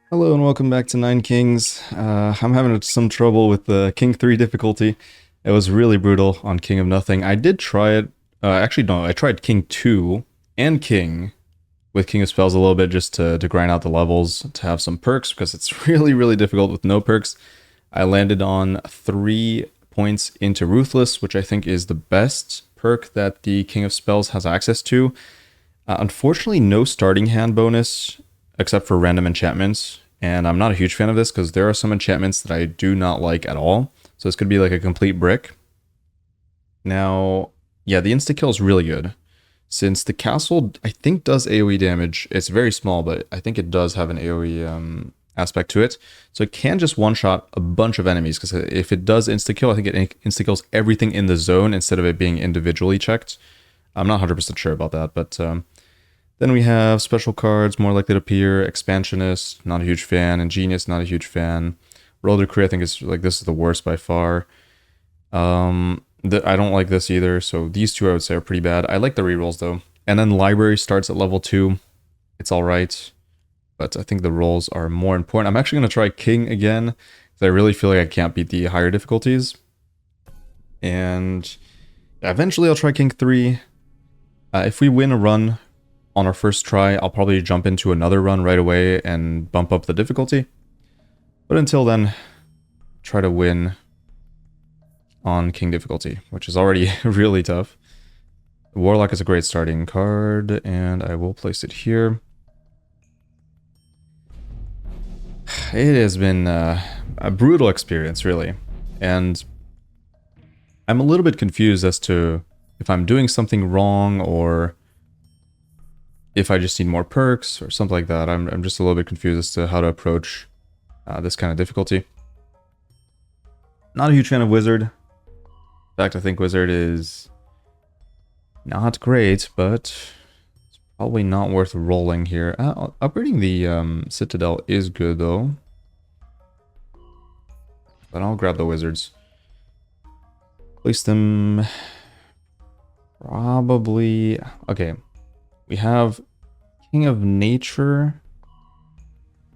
Hello and welcome back to Nine Kings. I'm having some trouble with the King 3 difficulty. It was really brutal on King of Nothing. I did try it. Actually, no, I tried King 2 and King with King of Spells a little bit just to grind out the levels, to have some perks, because it's really, really difficult with no perks. I landed on 3 points into Ruthless, which I think is the best perk that the King of Spells has access to. Unfortunately, no starting hand bonus except for random enchantments. And I'm not a huge fan of this because there are some enchantments that I do not like at all. So this could be like a complete brick. Now, yeah, the insta-kill is really good. Since the castle, I think, does AoE damage. It's very small, but I think it does have an AoE aspect to it. So it can just one-shot a bunch of enemies, because if it does insta-kill, I think it insta-kills everything in the zone instead of it being individually checked. I'm not 100% sure about that, but then we have special cards, more likely to appear, Expansionist, not a huge fan, Ingenious, not a huge fan. Roll Decree, I think is like, this is the worst by far. I don't like this either, so these two I would say are pretty bad. I like the rerolls though. And then Library starts at level 2. It's alright, but I think the rolls are more important. I'm actually going to try King again, because I really feel like I can't beat the higher difficulties. And eventually I'll try King 3. If we win a run on our first try, I'll probably jump into another run right away and bump up the difficulty. But until then, try to win on King difficulty, which is already really tough. Warlock is a great starting card, and I will place it here. It has been a brutal experience, really. And I'm a little bit confused as to if I'm doing something wrong or if I just need more perks or something like that. I'm just a little bit confused as to how to approach this kind of difficulty. Not a huge fan of Wizard. In fact, I think Wizard is not great, but it's probably not worth rolling here. Upgrading the Citadel is good, though. But I'll grab the Wizards. Place them probably... Okay. We have King of Nature.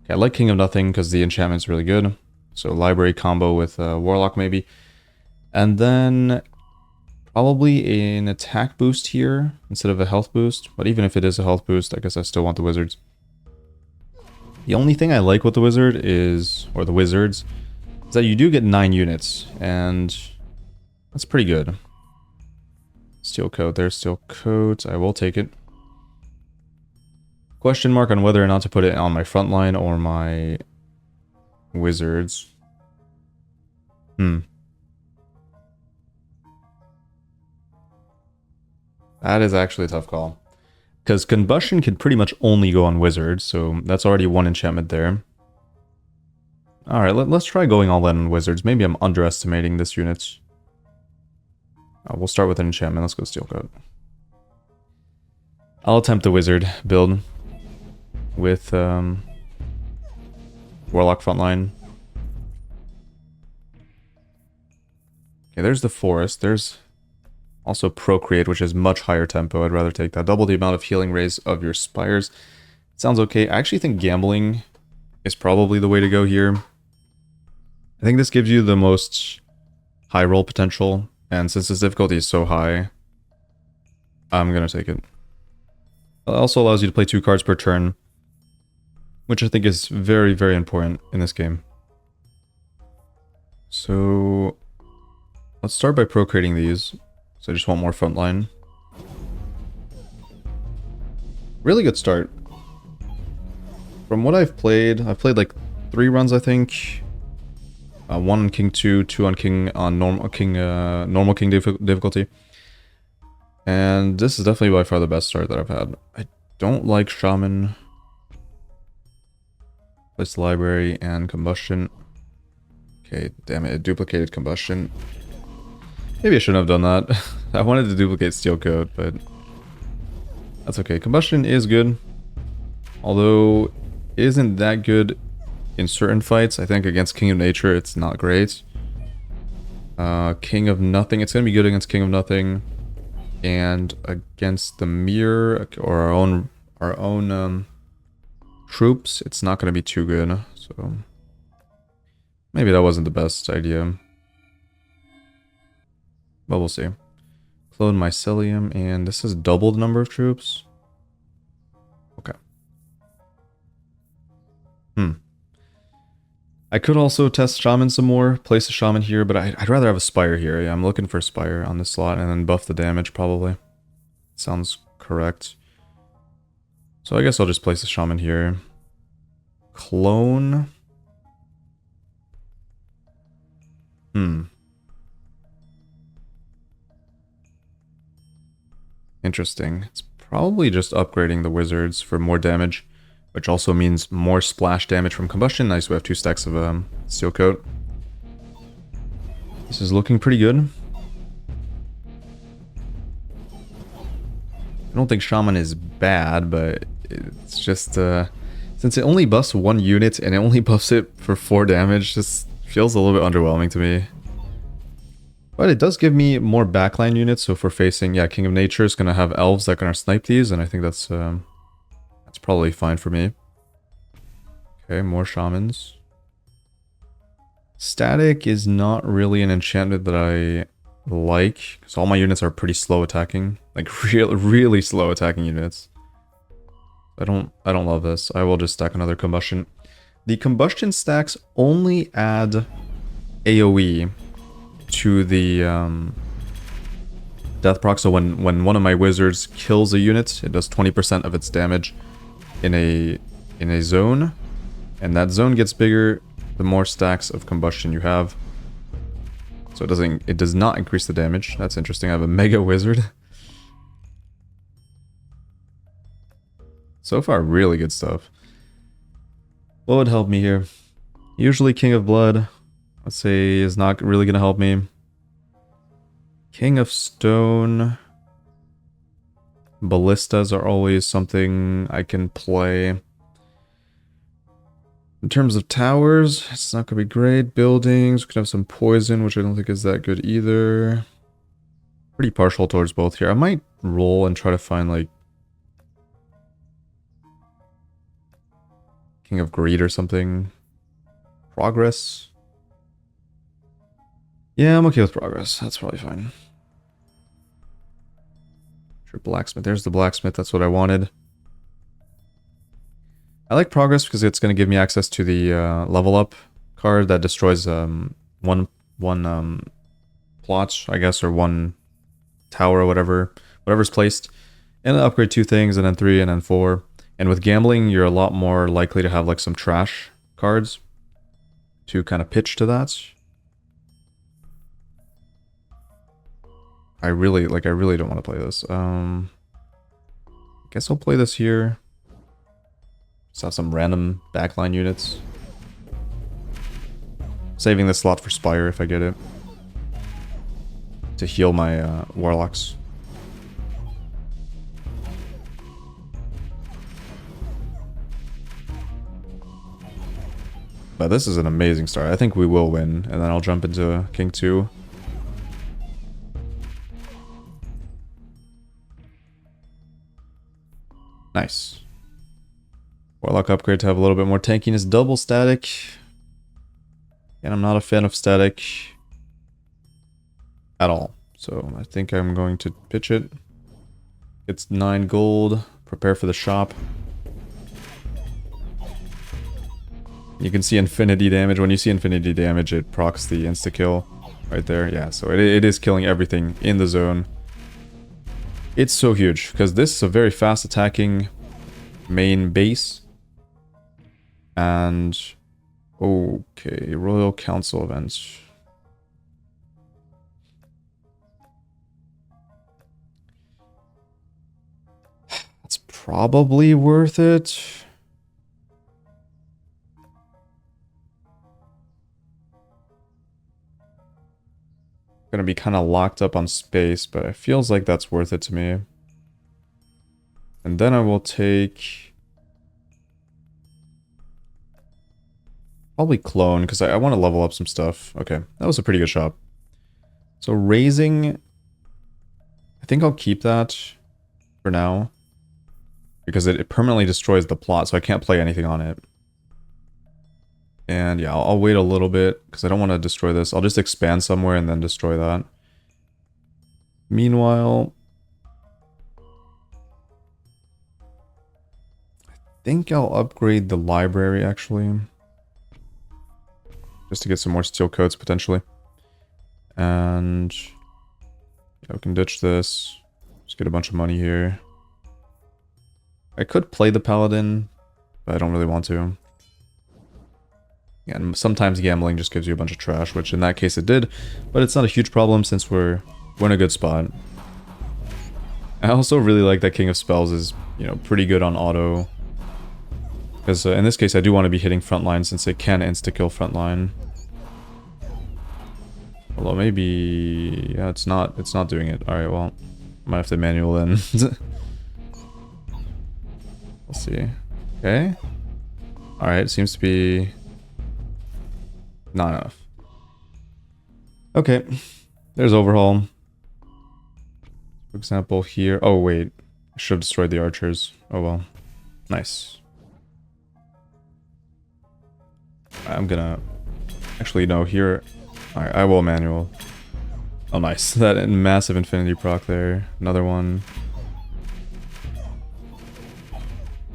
Okay, I like King of Nothing because the enchantment's really good. So Library combo with Warlock maybe. And then probably an attack boost here instead of a health boost. But even if it is a health boost, I guess I still want the Wizards. The only thing I like with the Wizard is, or the Wizards, is that you do get 9 units. And that's pretty good. Steel coat, there's steel coat. I will take it. Question mark on whether or not to put it on my front line or my Wizards. That is actually a tough call. Because Combustion can pretty much only go on Wizards, so that's already one enchantment there. Alright, let's try going all in on Wizards. Maybe I'm underestimating this unit. We'll start with an enchantment. Let's go Steel Coat. I'll attempt the Wizard build with Warlock frontline. Okay, there's the Forest. There's also Procreate, which is much higher tempo. I'd rather take that. Double the amount of healing rays of your spires. Sounds okay. I actually think Gambling is probably the way to go here. I think this gives you the most high roll potential, and since this difficulty is so high, I'm gonna take it. It also allows you to play 2 cards per turn, which I think is very, very important in this game. So let's start by procreating these. So I just want more frontline. Really good start. From what I've played like 3 runs, I think. 1 on King 2, 2 on normal King difficulty. And this is definitely by far the best start that I've had. I don't like Shaman. Place Library and Combustion. Okay, damn it, it duplicated Combustion. Maybe I shouldn't have done that. I wanted to duplicate Steel Coat, but that's okay. Combustion is good, although it isn't that good in certain fights. I think against King of Nature, it's not great. King of Nothing, it's going to be good against King of Nothing. And against the Mirror, or our own troops, it's not going to be too good. So maybe that wasn't the best idea. But we'll see. Clone mycelium, and this is double the number of troops. Okay. I could also test Shaman some more, place a Shaman here, but I'd rather have a Spire here. Yeah, I'm looking for a Spire on this slot, and then buff the damage, probably. Sounds correct. So I guess I'll just place a Shaman here. Clone. Interesting. It's probably just upgrading the wizards for more damage, which also means more splash damage from combustion. Nice, we have 2 stacks of steel coat. This is looking pretty good. I don't think Shaman is bad, but it's just, since it only buffs 1 unit and it only buffs it for 4 damage, just feels a little bit underwhelming to me. But it does give me more backline units, so if we're facing, yeah, King of Nature is going to have elves that are going to snipe these, and I think that's probably fine for me. Okay, more shamans. Static is not really an enchantment that I like, because all my units are pretty slow attacking. Like, really slow attacking units. I don't love this. I will just stack another combustion. The combustion stacks only add AoE to the death proc, so when one of my wizards kills a unit, it does 20% of its damage in a zone, and that zone gets bigger the more stacks of combustion you have. So it does not increase the damage. That's interesting. I have a mega wizard. So far, really good stuff. What would help me here? Usually King of Blood, let's say, is not really going to help me. King of Stone. Ballistas are always something I can play. In terms of towers, it's not going to be great. Buildings, we could have some poison, which I don't think is that good either. Pretty partial towards both here. I might roll and try to find, like, King of Greed or something. Progress. Yeah, I'm okay with progress. That's probably fine. Sure, blacksmith. There's the blacksmith. That's what I wanted. I like progress because it's going to give me access to the level up card that destroys one plot, I guess, or one tower or whatever's placed. And then upgrade 2 things, and then 3, and then 4. And with gambling, you're a lot more likely to have like some trash cards to kind of pitch to that. I really don't want to play this. I guess I'll play this here. Just have some random backline units. Saving this slot for Spire if I get it. To heal my warlocks. But this is an amazing start. I think we will win, and then I'll jump into King 2. Nice. Warlock upgrade to have a little bit more tankiness. Double static. And I'm not a fan of static at all. So I think I'm going to pitch it. It's 9 gold. Prepare for the shop. You can see infinity damage. When you see infinity damage, it procs the insta-kill right there. Yeah, so it is killing everything in the zone. It's so huge, because this is a very fast attacking main base. And... okay, Royal Council events. That's probably worth it. Gonna be kind of locked up on space, but it feels like that's worth it to me. And then I will take... probably clone, because I want to level up some stuff. Okay, that was a pretty good shop. So raising... I think I'll keep that for now. because it permanently destroys the plot, so I can't play anything on it. And yeah, I'll wait a little bit because I don't want to destroy this. I'll just expand somewhere and then destroy that. Meanwhile, I think I'll upgrade the library actually. Just to get some more steel coats potentially. And yeah, we can ditch this. Just get a bunch of money here. I could play the paladin, but I don't really want to. And sometimes gambling just gives you a bunch of trash, which in that case it did, but it's not a huge problem since we're in a good spot. I also really like that King of Spells is, you know, pretty good on auto. Because in this case I do want to be hitting frontline since it can insta-kill frontline. Although maybe... yeah, it's not doing it. Alright, well, might have to manual in. We'll see. Okay. Alright, seems to be... not enough. Okay. There's overhaul. For example, here... oh, wait. I should have destroyed the archers. Oh, well. Nice. I'm gonna... actually, no, here... alright, I will manual. Oh, nice. That massive infinity proc there. Another one.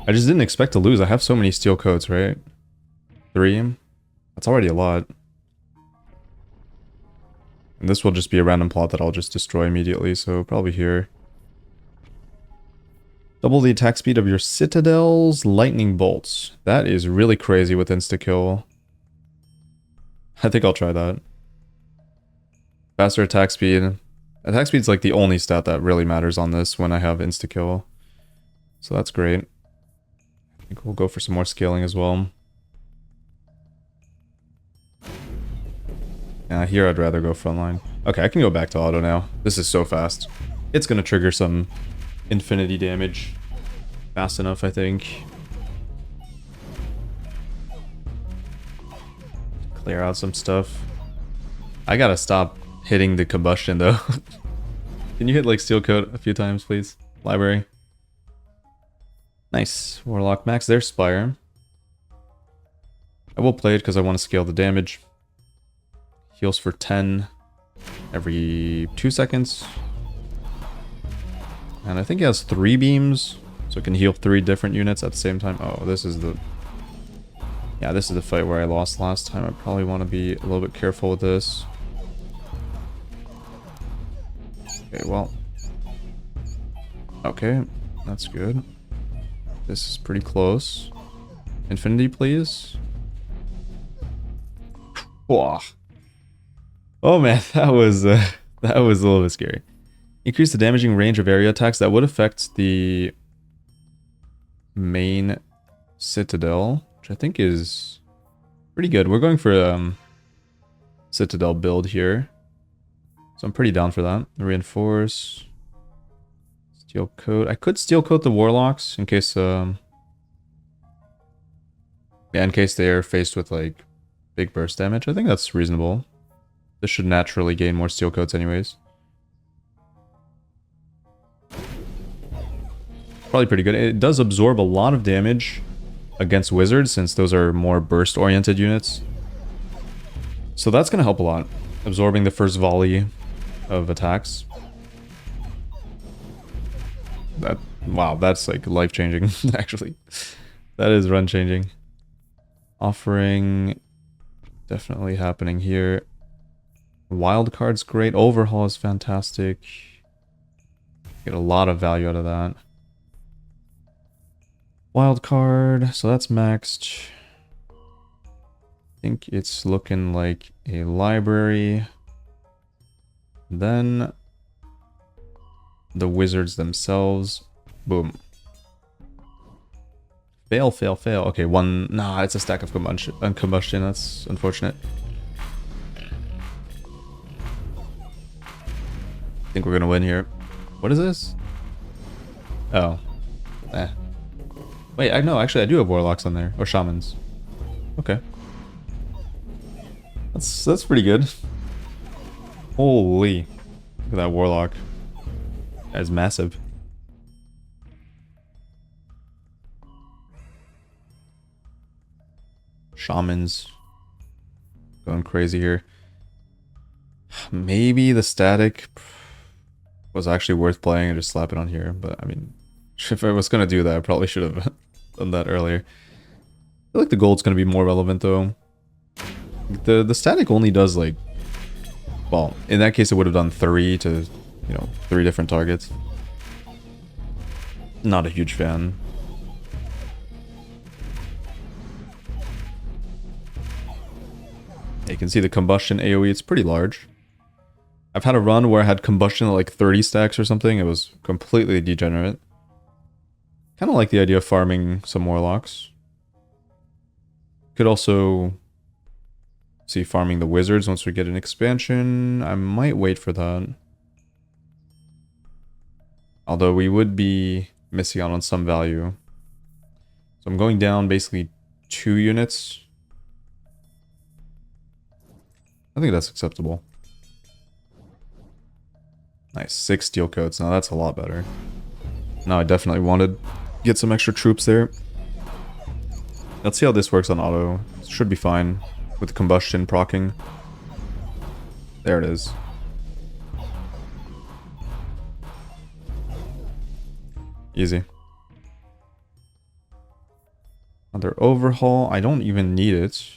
I just didn't expect to lose. I have so many steel coats, right? 3? That's already a lot. And this will just be a random plot that I'll just destroy immediately, so probably here. Double the attack speed of your citadels, lightning bolts. That is really crazy with insta-kill. I think I'll try that. Faster attack speed. Attack speed's like the only stat that really matters on this when I have insta-kill. So that's great. I think we'll go for some more scaling as well. Here I'd rather go frontline. Okay, I can go back to auto now. This is so fast. It's gonna trigger some infinity damage. Fast enough, I think. Clear out some stuff. I gotta stop hitting the combustion though. Can you hit like steel coat a few times, please? Library. Nice. Warlock max. There's Spire. I will play it because I want to scale the damage. Heals for 10 every 2 seconds. And I think it has 3 beams, so it can heal 3 different units at the same time. Oh, this is the... yeah, this is the fight where I lost last time. I probably want to be a little bit careful with this. Okay, well. Okay, that's good. This is pretty close. Infinity, please. Whoa. Oh man, that was a little bit scary. Increase the damaging range of area attacks. That would affect the main citadel, which I think is pretty good. We're going for a citadel build here, so I'm pretty down for that. Reinforce. Steel coat. I could steel coat the warlocks in case yeah, in case they are faced with like big burst damage. I think that's reasonable. This should naturally gain more steel coats anyways. Probably pretty good. It does absorb a lot of damage against wizards since those are more burst oriented units. So that's going to help a lot. Absorbing the first volley of attacks. That, wow, that's like life changing actually. That is run changing. Offering definitely happening here. Wild card's great. Overhaul is fantastic. Get a lot of value out of that. Wild card, so that's maxed. I think it's looking like a library. Then the wizards themselves. Boom. Fail, fail, fail. Okay, one. Nah, it's a stack of combustion. That's unfortunate. I think we're gonna win here. What is this? Oh. Eh. Wait, I know, actually I do have warlocks on there. Or shamans. Okay. That's pretty good. Holy. Look at that warlock. That is massive. Shamans. Going crazy here. Maybe the static was actually worth playing and just slap it on here. But, I mean, if I was going to do that, I probably should have done that earlier. I feel like the gold's going to be more relevant, though. The static only does, like... Well, in that case, it would have done 3 to, you know, 3 different targets. Not a huge fan. You can see the combustion AoE, it's pretty large. I've had a run where I had combustion at like 30 stacks or something. It was completely degenerate. Kind of like the idea of farming some warlocks. Could also see farming the wizards once we get an expansion. I might wait for that. Although we would be missing out on some value. So I'm going down basically 2 units. I think that's acceptable. Nice, 6 steel coats. Now that's a lot better. Now I definitely wanted to get some extra troops there. Let's see how this works on auto. It should be fine with combustion proccing. There it is. Easy. Another overhaul. I don't even need it.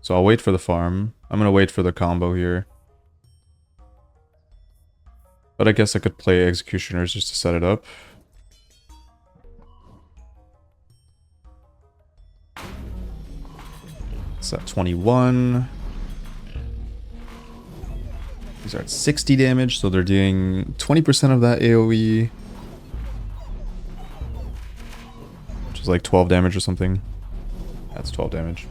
So I'll wait for the farm. I'm gonna wait for the combo here. But I guess I could play executioners just to set it up. It's at 21. These are at 60 damage, so they're doing 20% of that AoE. Which is like 12 damage or something. That's 12 damage.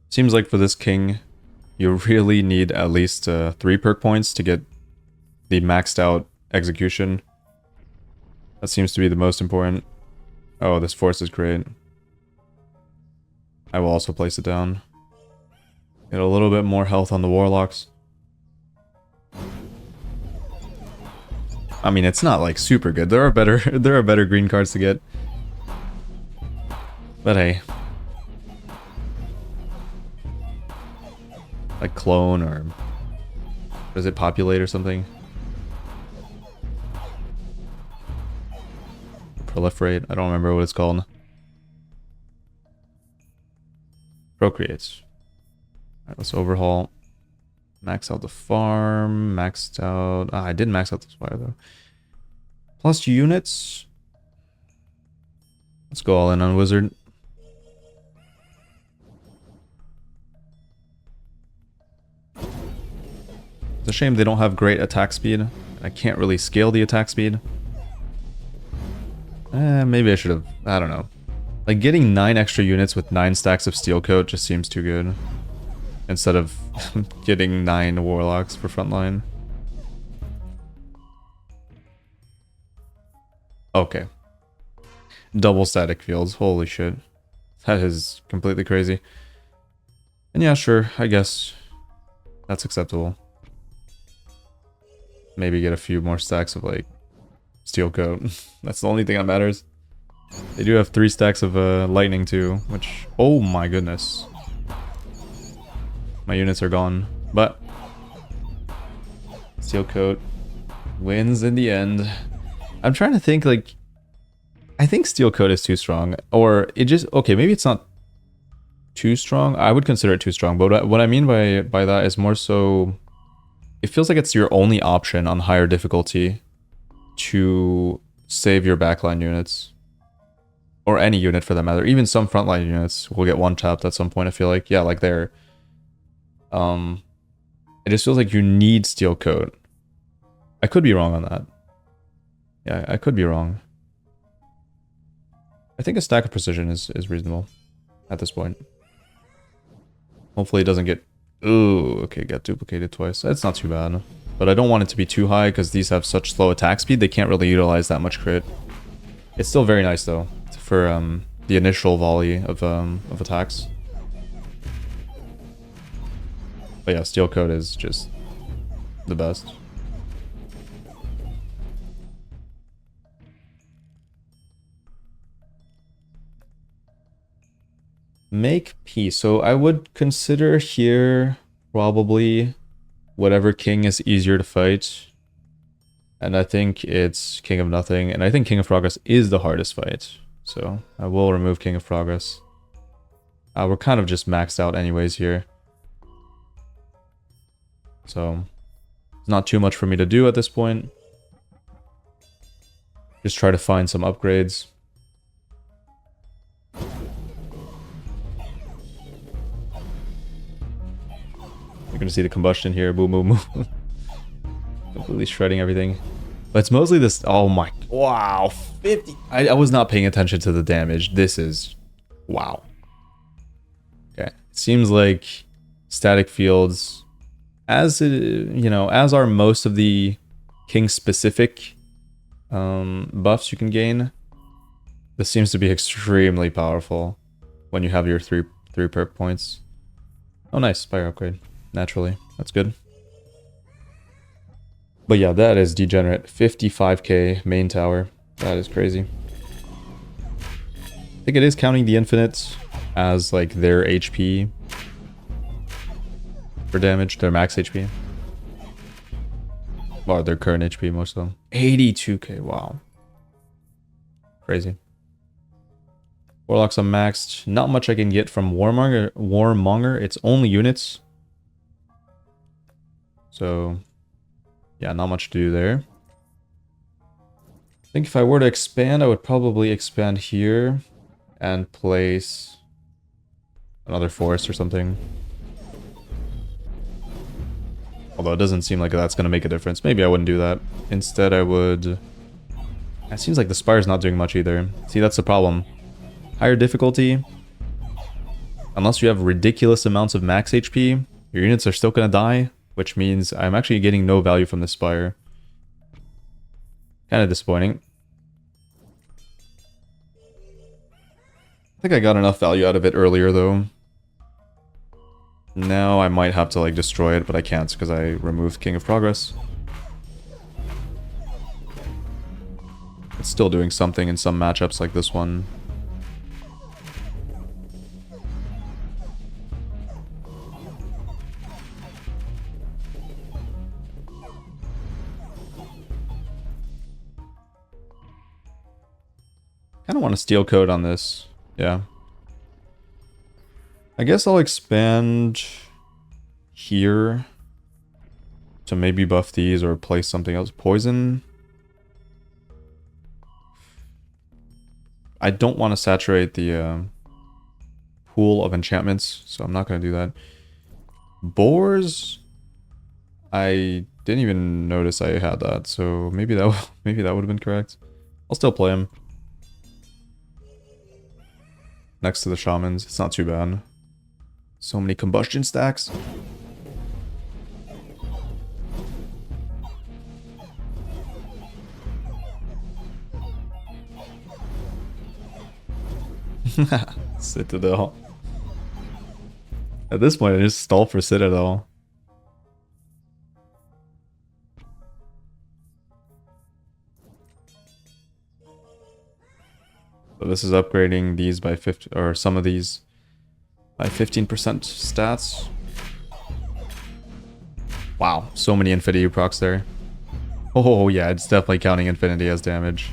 Seems like for this king, you really need at least 3 perk points to get the maxed out execution. That seems to be the most important. Oh, this force is great. I will also place it down. Get a little bit more health on the warlocks. I mean, it's not like super good. There are better green cards to get. But hey. Like clone or does it populate or something? Proliferate, I don't remember what it's called. Procreates. Alright, let's overhaul. Max out the farm, maxed out. I did max out the spire though. Plus units. Let's go all in on wizard. It's a shame they don't have great attack speed. I can't really scale the attack speed. Maybe I should have. I don't know. Like getting 9 extra units with 9 stacks of steel coat just seems too good. Instead of getting 9 warlocks for frontline. Okay. Double static fields. Holy shit. That is completely crazy. And yeah, sure. I guess that's acceptable. Maybe get a few more stacks of like steel coat. That's the only thing that matters. They do have 3 stacks of lightning too, which, oh my goodness. My units are gone, but steel coat wins in the end. I'm trying to think, like, I think steel coat is too strong, or it just, okay, maybe it's not too strong. I would consider it too strong, but what I mean by that is more so, it feels like it's your only option on higher difficulty to save your backline units. Or any unit for that matter. Even some frontline units will get one-tapped at some point, I feel like. Yeah, like there. It just feels like you need steel coat. I could be wrong on that. Yeah, I could be wrong. I think a stack of precision is reasonable at this point. Hopefully it doesn't get... Ooh, okay, got duplicated twice. That's not too bad. But I don't want it to be too high because these have such slow attack speed, they can't really utilize that much crit. It's still very nice though, for the initial volley of attacks. But yeah, steel coat is just the best. Make peace. So I would consider here probably whatever king is easier to fight. And I think it's King of Nothing. And I think King of Progress is the hardest fight. So I will remove King of Progress. We're kind of just maxed out anyways here. So it's not too much for me to do at this point. Just try to find some upgrades. You're gonna see the combustion here. Boom, boom, boom. Completely shredding everything. But it's mostly this. Oh my. Wow. 50. I was not paying attention to the damage. This is. Wow. Okay. It seems like static fields, as it, you know, as are most of the king specific buffs you can gain. This seems to be extremely powerful when you have your three perk points. Oh, nice. Spire upgrade. Naturally. That's good. But yeah, that is degenerate. 55k main tower. That is crazy. I think it is counting the infinite as like their HP for damage, their max HP. Or their current HP, most of them. 82k, wow. Crazy. Warlocks unmaxed. Not much I can get from Warmonger. It's only units. So, yeah, not much to do there. I think if I were to expand, I would probably expand here and place another forest or something. Although it doesn't seem like that's going to make a difference. Maybe I wouldn't do that. Instead, I would... It seems like the Spire's not doing much either. See, that's the problem. Higher difficulty. Unless you have ridiculous amounts of max HP, your units are still going to die. Which means I'm actually getting no value from the Spire. Kind of disappointing. I think I got enough value out of it earlier, though. Now I might have to, like, destroy it, but I can't because I removed King of Progress. It's still doing something in some matchups like this one. Kind of want to steal code on this. Yeah. I guess I'll expand here to maybe buff these or place something else. Poison. I don't want to saturate the pool of enchantments, so I'm not going to do that. Boars. I didn't even notice I had that, so maybe that would have been correct. I'll still play him. Next to the shamans, it's not too bad. So many combustion stacks. Citadel. At this point, I just stall for Citadel. So this is upgrading these by 50, or some of these by 15% stats. Wow, so many Infinity procs there. Oh yeah, it's definitely counting Infinity as damage,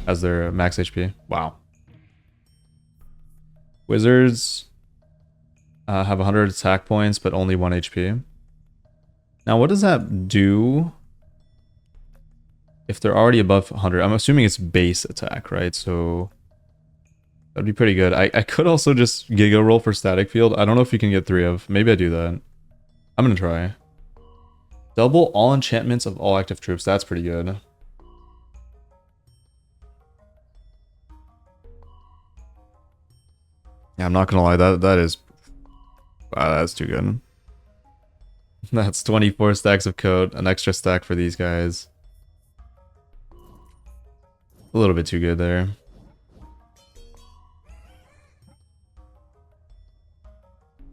as their max HP. Wow. Wizards have 100 attack points, but only 1 HP. Now, what does that do if they're already above 100? I'm assuming it's base attack, right? So that'd be pretty good. I could also just Giga roll for static field. I don't know if you can get 3 of. Maybe I do that. I'm gonna try. Double all enchantments of all active troops. That's pretty good. Yeah, I'm not gonna lie. That is... Wow, that's too good. That's 24 stacks of code. An extra stack for these guys. A little bit too good there.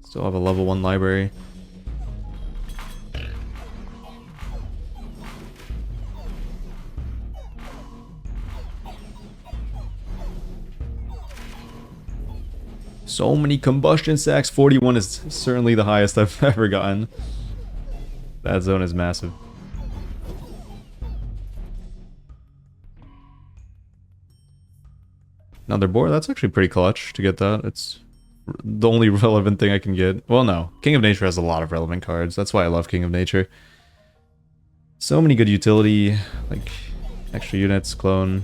Still have a level 1 library. So many combustion sacks. 41 is certainly the highest I've ever gotten. That zone is massive. Another boar. That's actually pretty clutch to get that. It's the only relevant thing I can get. Well, no. King of Nature has a lot of relevant cards. That's why I love King of Nature. So many good utility, like extra units, clone,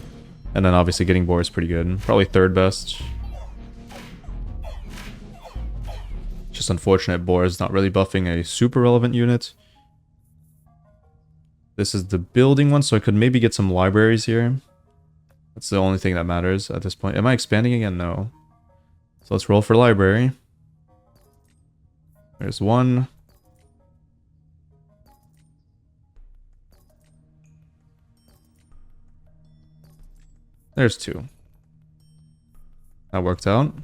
and then obviously getting boar is pretty good. Probably third best. Just unfortunate boar is not really buffing a super relevant unit. This is the building one, so I could maybe get some libraries here. That's the only thing that matters at this point. Am I expanding again? No. So let's roll for library. There's one. There's two. That worked out.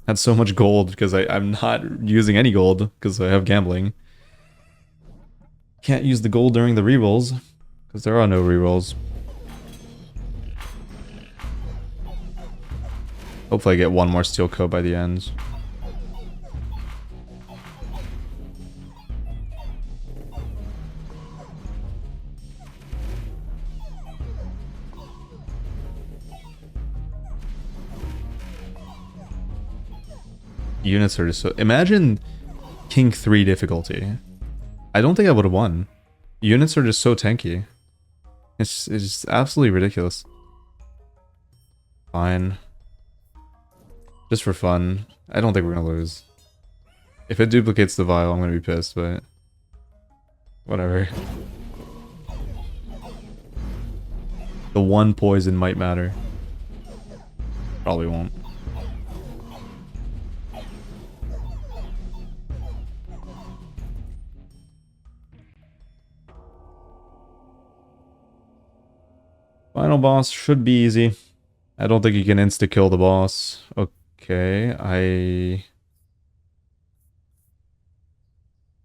Had so much gold because I'm not using any gold because I have gambling. Can't use the gold during the rerolls because there are no rerolls. Hopefully I get one more steel coat by the end. Units are just so... Imagine King 3 difficulty. I don't think I would have won. Units are just so tanky. It's just absolutely ridiculous. Fine. Just for fun. I don't think we're gonna lose. If it duplicates the vial, I'm gonna be pissed, but... whatever. The one poison might matter. Probably won't. Final boss should be easy. I don't think you can insta-kill the boss. Okay, I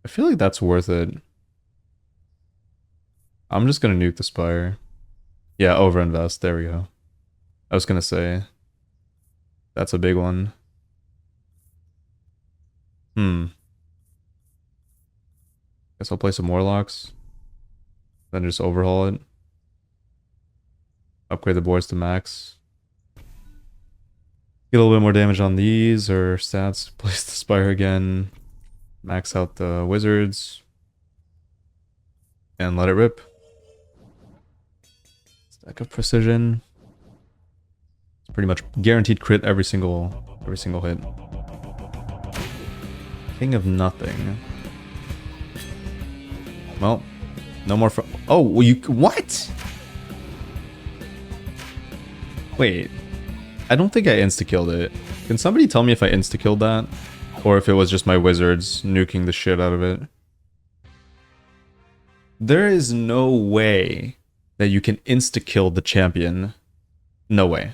feel like that's worth it. I'm just gonna nuke the spire. Yeah, overinvest. There we go. I was gonna say. That's a big one. Guess I'll play some Warlocks. Then just overhaul it. Upgrade the boards to max. Get a little bit more damage on these, or stats. Place the spire again. Max out the wizards. And let it rip. Stack of precision. It's pretty much guaranteed crit every single hit. King of nothing. Well, no more oh, well, you... What? Wait, I don't think I insta-killed it. Can somebody tell me if I insta-killed that? Or if it was just my wizards nuking the shit out of it? There is no way that you can insta-kill the champion. No way.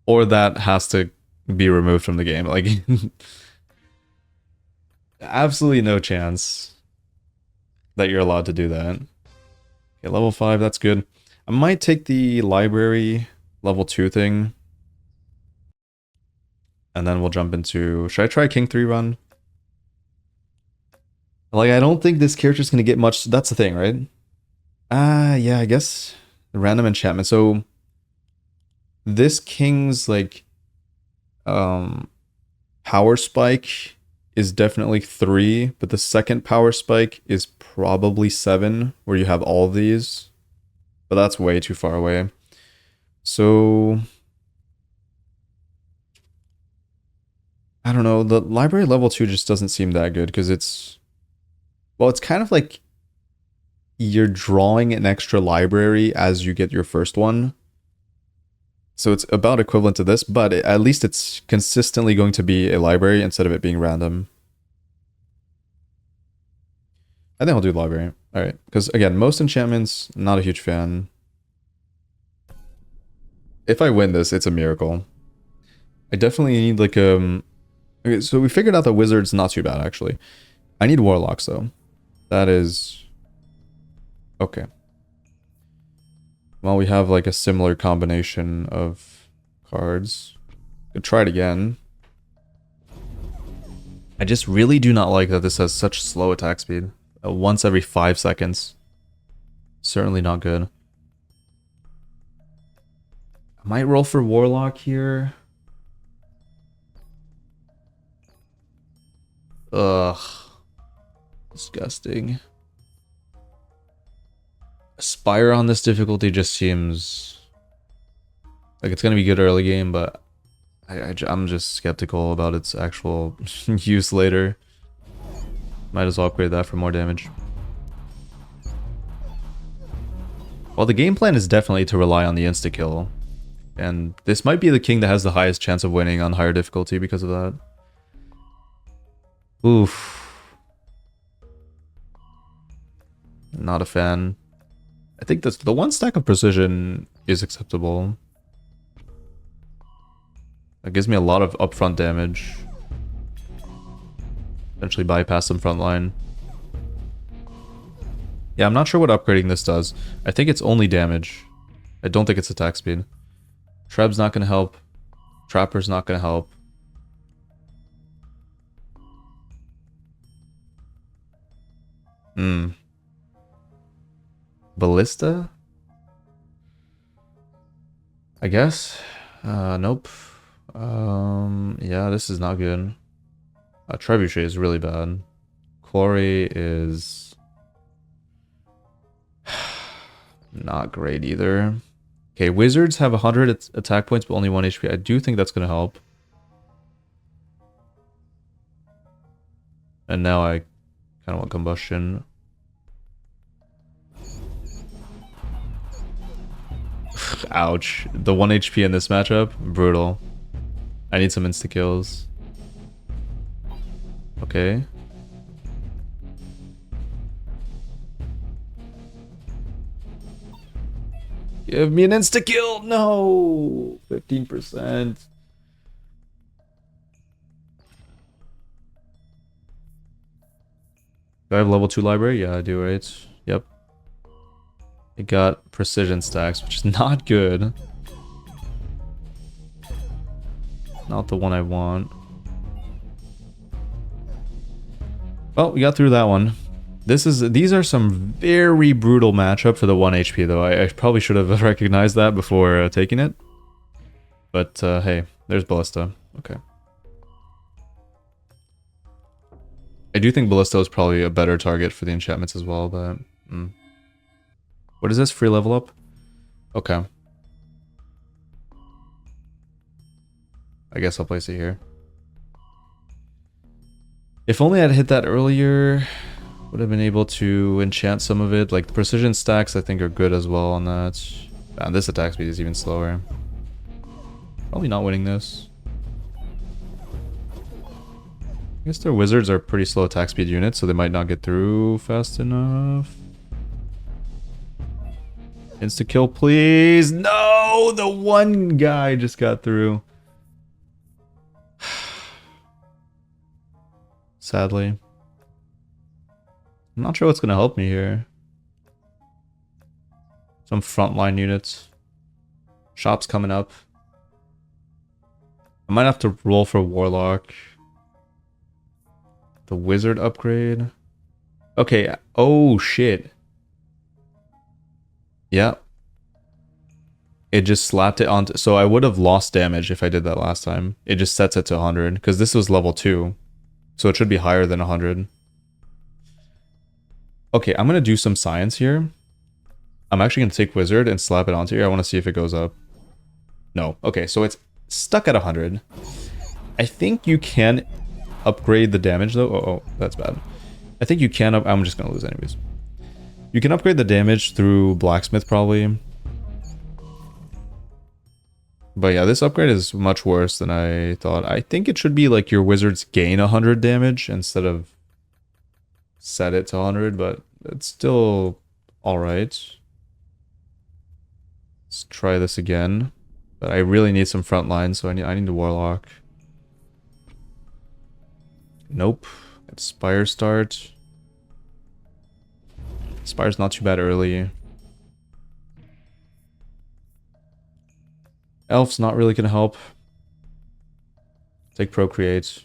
Or that has to be removed from the game. Like, absolutely no chance that you're allowed to do that. Okay, level 5, that's good. I might take the library... level 2 thing. And then we'll jump into... Should I try King 3 run? Like, I don't think this character's gonna get much... That's the thing, right? Yeah, I guess. Random enchantment. So... this King's, like... power spike is definitely 3. But the second power spike is probably 7. Where you have all of these. But that's way too far away. So, I don't know, the library level 2 just doesn't seem that good because it's, well, it's kind of like you're drawing an extra library as you get your first one. So it's about equivalent to this, but at least it's consistently going to be a library instead of it being random. I think I'll do library. Alright, because again, most enchantments, not a huge fan. If I win this, it's a miracle. I definitely need like okay, so we figured out that wizard's not too bad actually. I need warlocks though. That is okay. Well, we have like a similar combination of cards. Could try it again. I just really do not like that this has such slow attack speed. Once every 5 seconds. Certainly not good. I might roll for Warlock here. Ugh. Disgusting. Aspire on this difficulty just seems like it's gonna be good early game, but I'm just skeptical about its actual use later. Might as well upgrade that for more damage. Well, the game plan is definitely to rely on the insta-kill. And this might be the king that has the highest chance of winning on higher difficulty because of that. Oof. Not a fan. I think the one stack of precision is acceptable. That gives me a lot of upfront damage. Eventually bypass some front line. Yeah, I'm not sure what upgrading this does. I think it's only damage. I don't think it's attack speed. Treb's not gonna help. Trapper's not gonna help. Ballista? I guess? Nope. Yeah, this is not good. Trebuchet is really bad. Quarry is not great either. Okay, wizards have 100 attack points but only 1 HP. I do think that's gonna help. And now I kind of want combustion. Ouch. The 1 HP in this matchup? Brutal. I need some insta-kills. Okay. Give me an insta-kill! No! 15%. Do I have level 2 library? Yeah, I do, right? Yep. It got precision stacks, which is not good. Not the one I want. Well, we got through that one. These are some very brutal matchup for the 1 HP though. I probably should have recognized that before taking it. But hey, there's Ballista. Okay. I do think Ballista is probably a better target for the enchantments as well, but... What is this? Free level up? Okay. I guess I'll place it here. If only I'd hit that earlier, would have been able to enchant some of it. Like the precision stacks I think are good as well on that. And this attack speed is even slower. Probably not winning this. I guess their wizards are pretty slow attack speed units, so they might not get through fast enough. Insta-kill, please! No! The one guy just got through. Sadly. I'm not sure what's going to help me here. Some frontline units. Shop's coming up. I might have to roll for Warlock. The Wizard upgrade. Okay. Oh, shit. Yeah. It just slapped it onto... So I would have lost damage if I did that last time. It just sets it to 100. Because this was level 2. So it should be higher than 100. Okay, I'm going to do some science here. I'm actually going to take Wizard and slap it onto here. I want to see if it goes up. No. Okay, so it's stuck at 100. I think you can upgrade the damage though. Oh, that's bad. I think you can... I'm just going to lose anyways. You can upgrade the damage through Blacksmith probably. But yeah, this upgrade is much worse than I thought. I think it should be like your wizards gain 100 damage instead of set it to 100, but it's still alright. Let's try this again. But I really need some front lines, so I need a Warlock. Nope. Spire start. Spire's not too bad early. Elf's not really gonna help. Take Procreate.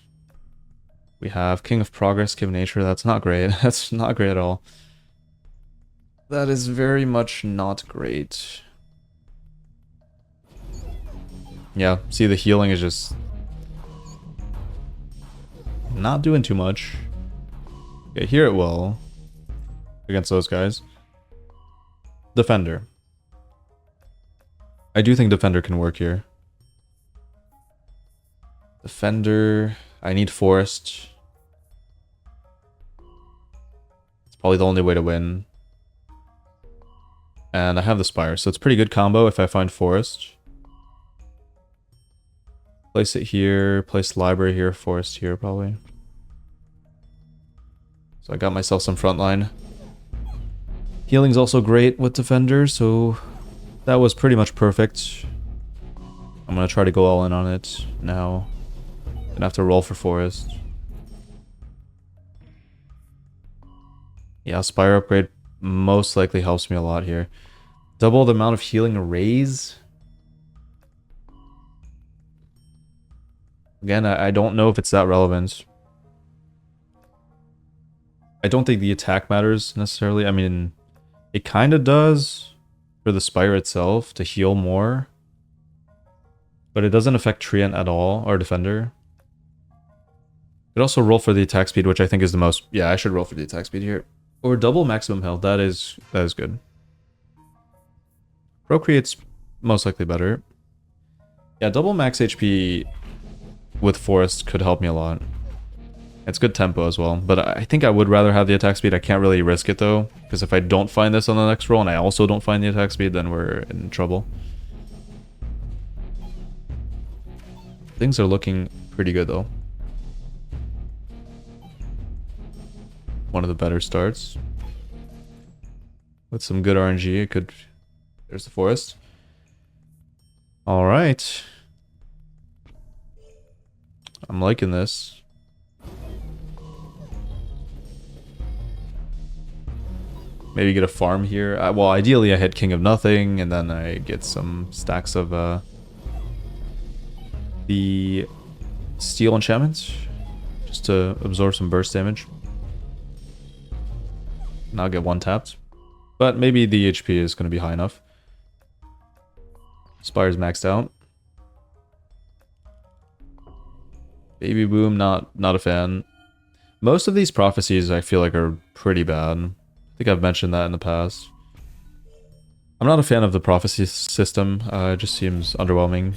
We have King of Progress, King of Nature. That's not great. That's not great at all. That is very much not great. Yeah, see, the healing is just not doing too much. Okay, here it will. Against those guys. Defender. I do think Defender can work here. Defender. I need Forest. It's probably the only way to win. And I have the Spire, so it's a pretty good combo if I find Forest. Place it here, place Library here, Forest here probably. So I got myself some frontline. Healing's also great with Defender, so that was pretty much perfect. I'm gonna try to go all in on it now. Gonna have to roll for Forest. Yeah, Spire upgrade most likely helps me a lot here. Double the amount of healing raise. Again, I don't know if it's that relevant. I don't think the attack matters necessarily. I mean, it kind of does for the Spire itself to heal more. But it doesn't affect Treant at all, or Defender. Could also roll for the attack speed, which I think is the most... Yeah, I should roll for the attack speed here. Or double maximum health. That is good. Procreate's most likely better. Yeah, double max HP with Forest could help me a lot. It's good tempo as well, but I think I would rather have the attack speed. I can't really risk it though, because if I don't find this on the next roll and I also don't find the attack speed, then we're in trouble. Things are looking pretty good though. One of the better starts. With some good RNG, it could... There's the Forest. Alright. I'm liking this. Maybe get a farm here. Well, ideally I hit King of Nothing, and then I get some stacks of the Steel enchantments, just to absorb some burst damage. And I'll get one tapped. But maybe the HP is going to be high enough. Spire's maxed out. Baby Boom, not a fan. Most of these prophecies I feel like are pretty bad. I think I've mentioned that in the past. I'm not a fan of the prophecy system. It just seems underwhelming.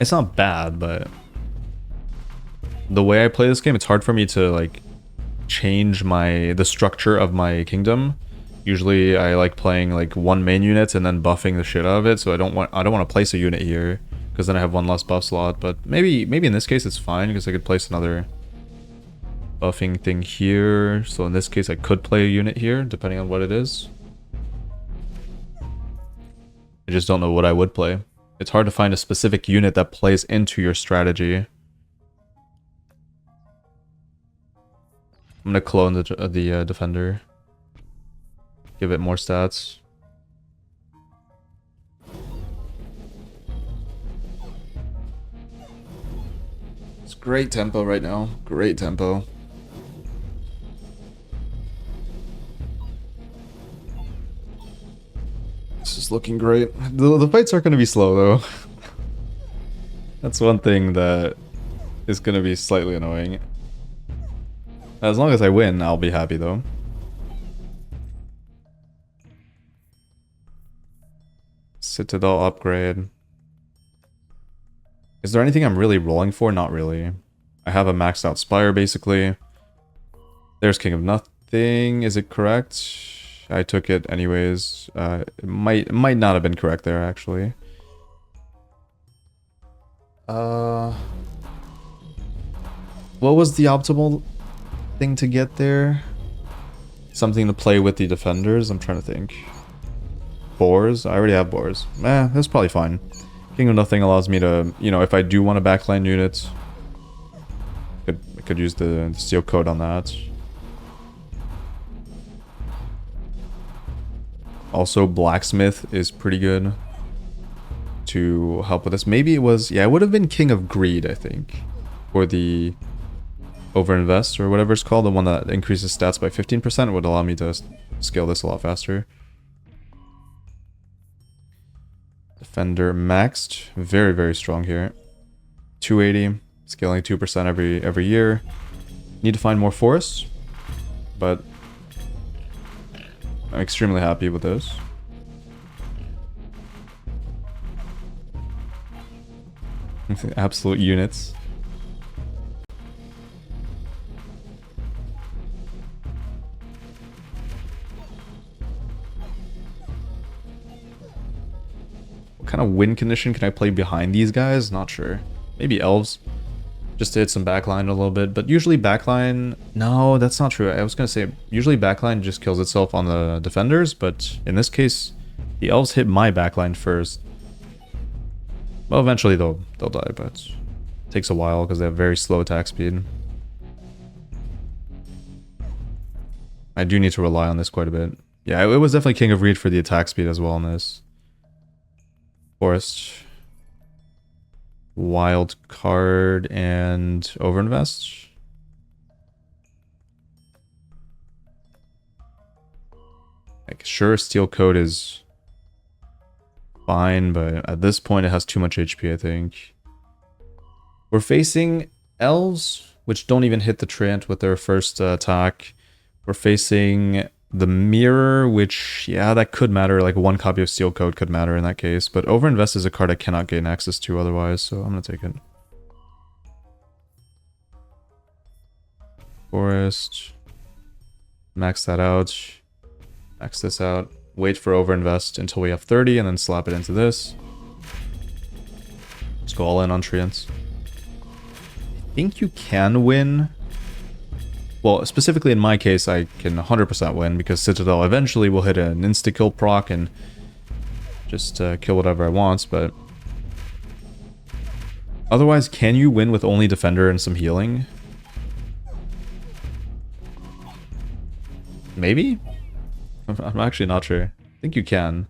It's not bad, but the way I play this game, it's hard for me to like change the structure of my kingdom. Usually I like playing like one main unit and then buffing the shit out of it, so I don't want to place a unit here because then I have one less buff slot. But maybe in this case it's fine because I could place another buffing thing here. So in this case I could play a unit here depending on what it is. I just don't know what I would play. It's hard to find a specific unit that plays into your strategy. I'm gonna clone the Defender. Give it more stats. It's great tempo right now. Great tempo. This is looking great. The fights are gonna be slow though. That's one thing that is gonna be slightly annoying. As long as I win, I'll be happy though. Citadel upgrade. Is there anything I'm really rolling for? Not really. I have a maxed out Spire basically. There's King of Nothing. Is it correct? I took it anyways. It might not have been correct there actually. What was the optimal thing to get there? Something to play with the defenders? I'm trying to think. Boars? I already have boars. That's probably fine. King of Nothing allows me to, you know, if I do want to backline units, I could use the steel code on that. Also, Blacksmith is pretty good to help with this. Maybe it was, yeah, it would have been King of Greed, I think, for the overinvest or whatever it's called, the one that increases stats by 15% would allow me to scale this a lot faster. Defender maxed, very, very strong here. 280, scaling 2% every year. Need to find more forests, but I'm extremely happy with this. Absolute units. What kind of win condition can I play behind these guys? Not sure. Maybe elves. Just to hit some backline a little bit. But usually backline... No, that's not true. I was going to say, usually backline just kills itself on the defenders. But in this case, the elves hit my backline first. Well, eventually they'll die, but it takes a while because they have very slow attack speed. I do need to rely on this quite a bit. Yeah, it was definitely King of Greed for the attack speed as well in this. Forest. Wild card and overinvest. Like, sure, Steel Coat is fine, but at this point it has too much HP, I think. We're facing elves, which don't even hit the treant with their first attack. We're facing the mirror, which, yeah, that could matter. Like, one copy of Steel Coat could matter in that case. But overinvest is a card I cannot gain access to otherwise, so I'm going to take it. Forest. Max that out. Max this out. Wait for overinvest until we have 30 and then slap it into this. Let's go all in on treants. I think you can win. Well, specifically in my case, I can 100% win because Citadel eventually will hit an insta-kill proc and just kill whatever I want, but... Otherwise, can you win with only Defender and some healing? Maybe? I'm actually not sure. I think you can.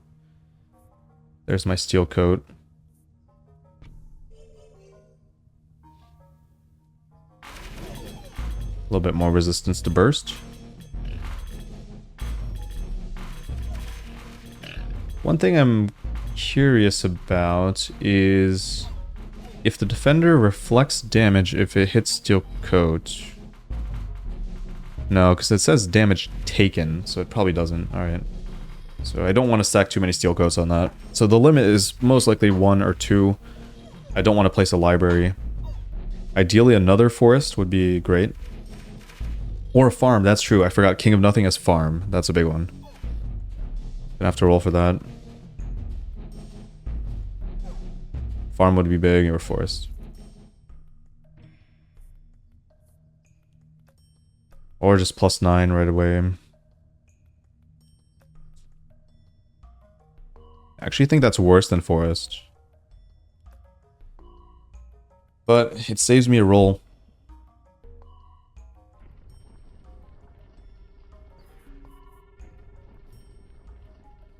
There's my Steel Coat. A little bit more resistance to burst. One thing I'm curious about is if the defender reflects damage if it hits Steel Coat. No, because it says damage taken, so it probably doesn't. Alright. So I don't want to stack too many Steel Coats on that. So the limit is most likely 1 or 2. I don't want to place a library. Ideally another forest would be great. Or a farm, that's true. I forgot King of Nothing as farm. That's a big one. Gonna have to roll for that. Farm would be big, or forest. Or just +9 right away. I actually think that's worse than forest. But it saves me a roll.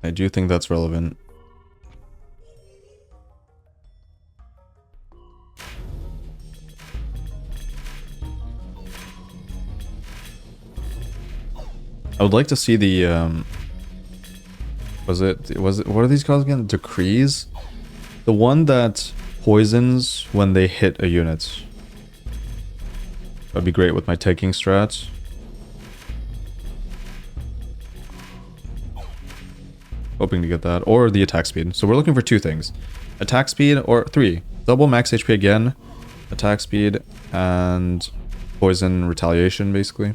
I do think that's relevant. I would like to see the was it what are these called again? Decrees? The one that poisons when they hit a unit. That'd be great with my taking strat. Hoping to get that. Or the attack speed. So we're looking for 2 things. Attack speed, or 3. Double max HP again. Attack speed, and poison retaliation, basically.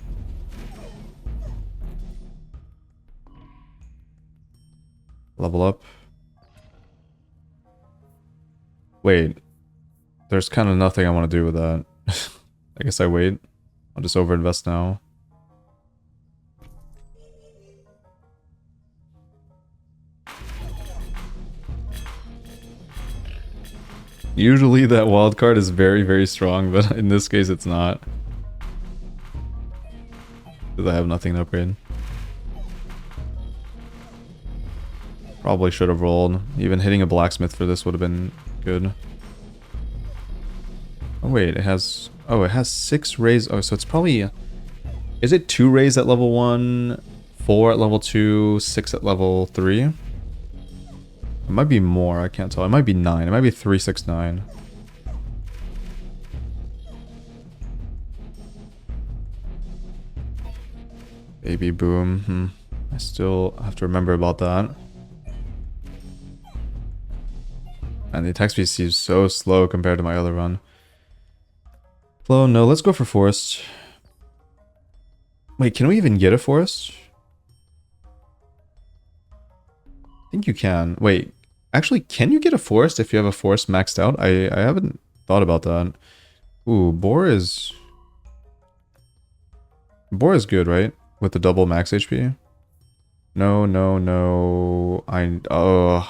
Level up. Wait. There's kind of nothing I want to do with that. I guess I wait. I'll just overinvest now. Usually that wild card is very, very strong, but in this case it's not. Because I have nothing to upgrade. Probably should have rolled. Even hitting a blacksmith for this would have been good. Oh wait, it has... Oh, it has 6 rays. Oh, so it's probably... Is it 2 rays at level 1, 4 at level 2, 6 at level 3? It might be more, I can't tell. It might be 9. It might be 3, 6, 9. Baby boom. I still have to remember about that. And the attack speed seems so slow compared to my other run. Flow, no, let's go for forest. Wait, can we even get a forest? I think you can. Wait, actually, can you get a forest if you have a forest maxed out? I haven't thought about that. Ooh, boar is good, right? With the double max HP? No, no, no. I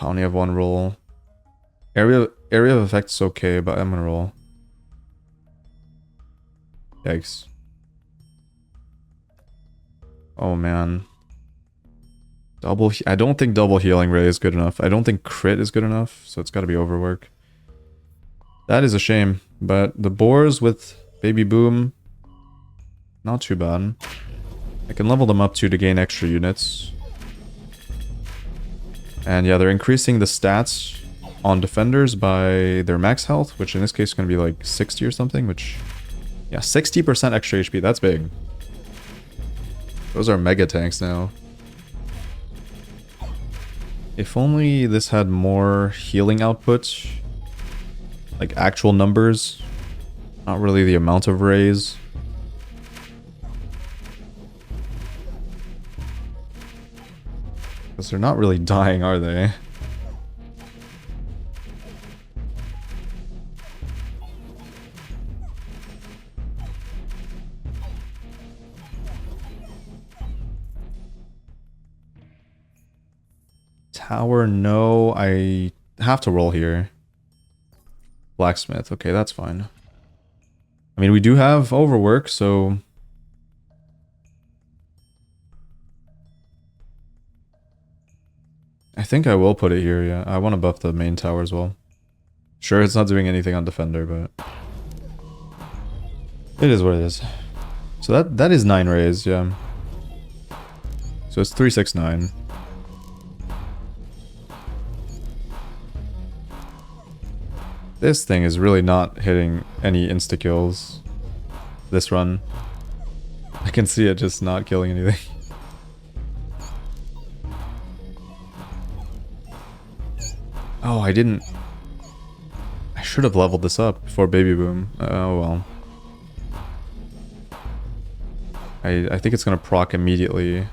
only have 1 roll. Area of effect is okay, but I'm gonna roll. Yikes. Oh man. I don't think double healing ray is good enough. I don't think crit is good enough, so it's gotta be overwork. That is a shame, but the boars with baby boom, not too bad. I can level them up too to gain extra units. And yeah, they're increasing the stats on defenders by their max health, which in this case is going to be like 60 or something, which... Yeah, 60% extra HP, that's big. Those are mega tanks now. If only this had more healing output. Like actual numbers. Not really the amount of rays. Because they're not really dying, are they? Tower, no. I have to roll here. Blacksmith, okay, that's fine. I mean, we do have overwork, so... I think I will put it here, yeah. I want to buff the main tower as well. Sure, it's not doing anything on defender, but... It is what it is. So that is 9 rays, yeah. So it's 3, 6, 9. This thing is really not hitting any insta-kills this run. I can see it just not killing anything. Oh, I didn't... I should have leveled this up before Baby Boom. Oh well. I think it's gonna proc immediately.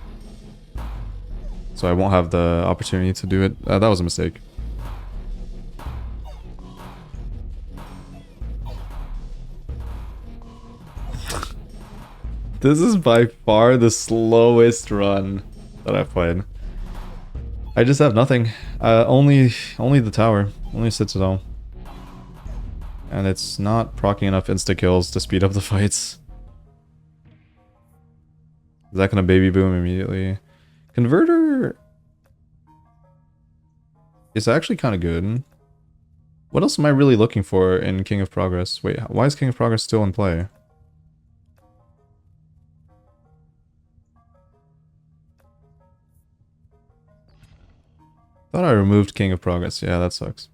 So I won't have the opportunity to do it. That was a mistake. This is by far the slowest run that I've played. I just have nothing. Only the tower. Only Citadel. And it's not proccing enough insta-kills to speed up the fights. Is that gonna baby boom immediately? Converter is actually kind of good. What else am I really looking for in King of Progress? Wait, why is King of Progress still in play? Thought I removed King of Progress. Yeah, that sucks.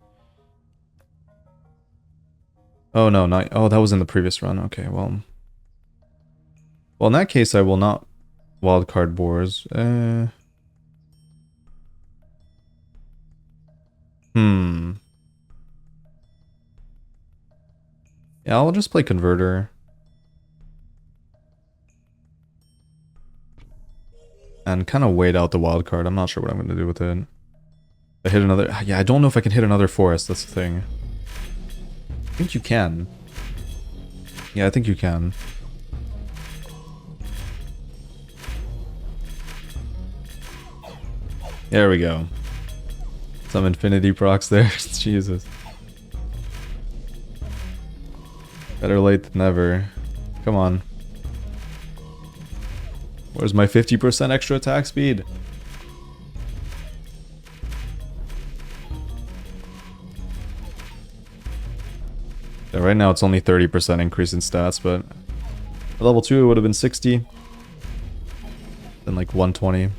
Oh no, not... Oh, that was in the previous run. Okay, well... Well, in that case, I will not wildcard boars. Yeah, I'll just play Converter. And kind of wait out the wildcard. I'm not sure what I'm going to do with it. I hit another... Yeah, I don't know if I can hit another forest. That's the thing. I think you can. Yeah, I think you can. There we go. Some infinity procs there. Jesus. Better late than never. Come on. Where's my 50% extra attack speed? So right now it's only 30% increase in stats, but at level 2 it would have been 60. Then like 120. I'm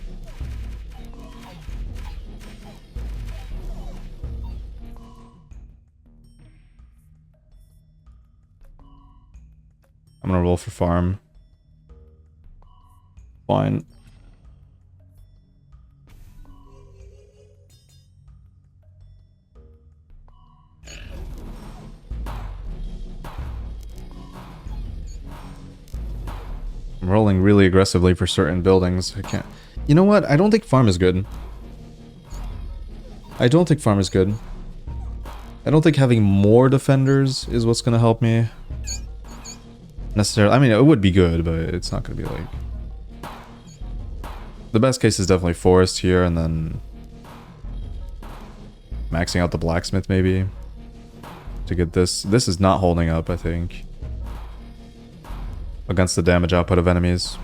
gonna roll for farm. Fine. I'm rolling really aggressively for certain buildings. I can't... You know what? I don't think farm is good. I don't think farm is good. I don't think having more defenders is what's gonna help me. Necessarily. I mean, it would be good, but it's not gonna be like... The best case is definitely forest here, and then... maxing out the blacksmith, maybe. To get this. This is not holding up, I think. Against the damage output of enemies.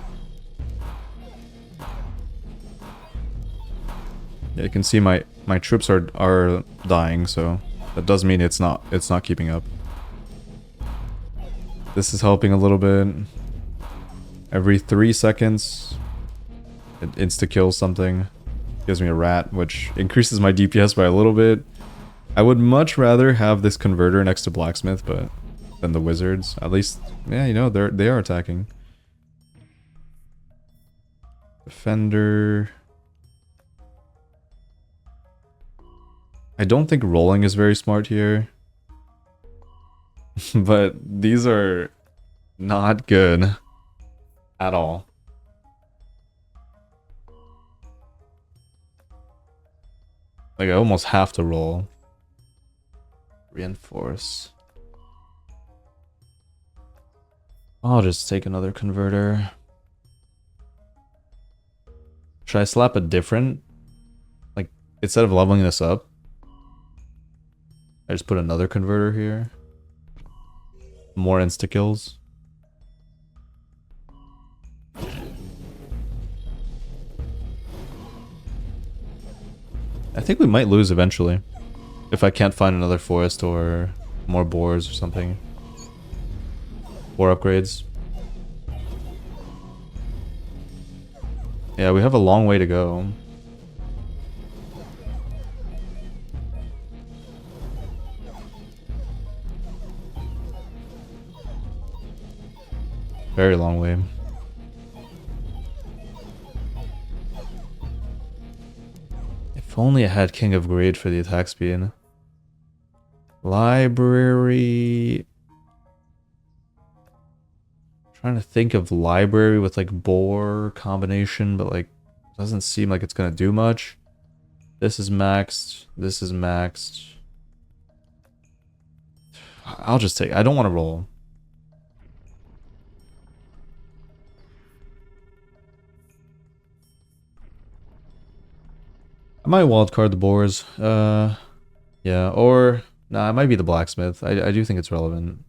Yeah, you can see my troops are dying, so that does mean it's not keeping up. This is helping a little bit. Every 3 seconds, it insta-kills something. Gives me a rat, which increases my DPS by a little bit. I would much rather have this converter next to blacksmith, but than the wizards. At least, yeah, you know, they are attacking. Defender. I don't think rolling is very smart here. But these are not good at all. Like, I almost have to roll. Reinforce. I'll just take another converter. Should I slap a different? Like, instead of leveling this up, I just put another converter here. More insta-kills. I think we might lose eventually. If I can't find another forest or more boars or something. Or upgrades. Yeah, we have a long way to go. Very long way. If only I had King of Greed for the attack speed. Library... Trying to think of library with like boar combination, but like doesn't seem like it's gonna do much. This is maxed. This is maxed. I'll just take... I don't want to roll. I might wildcard the boars. Yeah, or... Nah, it might be the blacksmith. I do think it's relevant.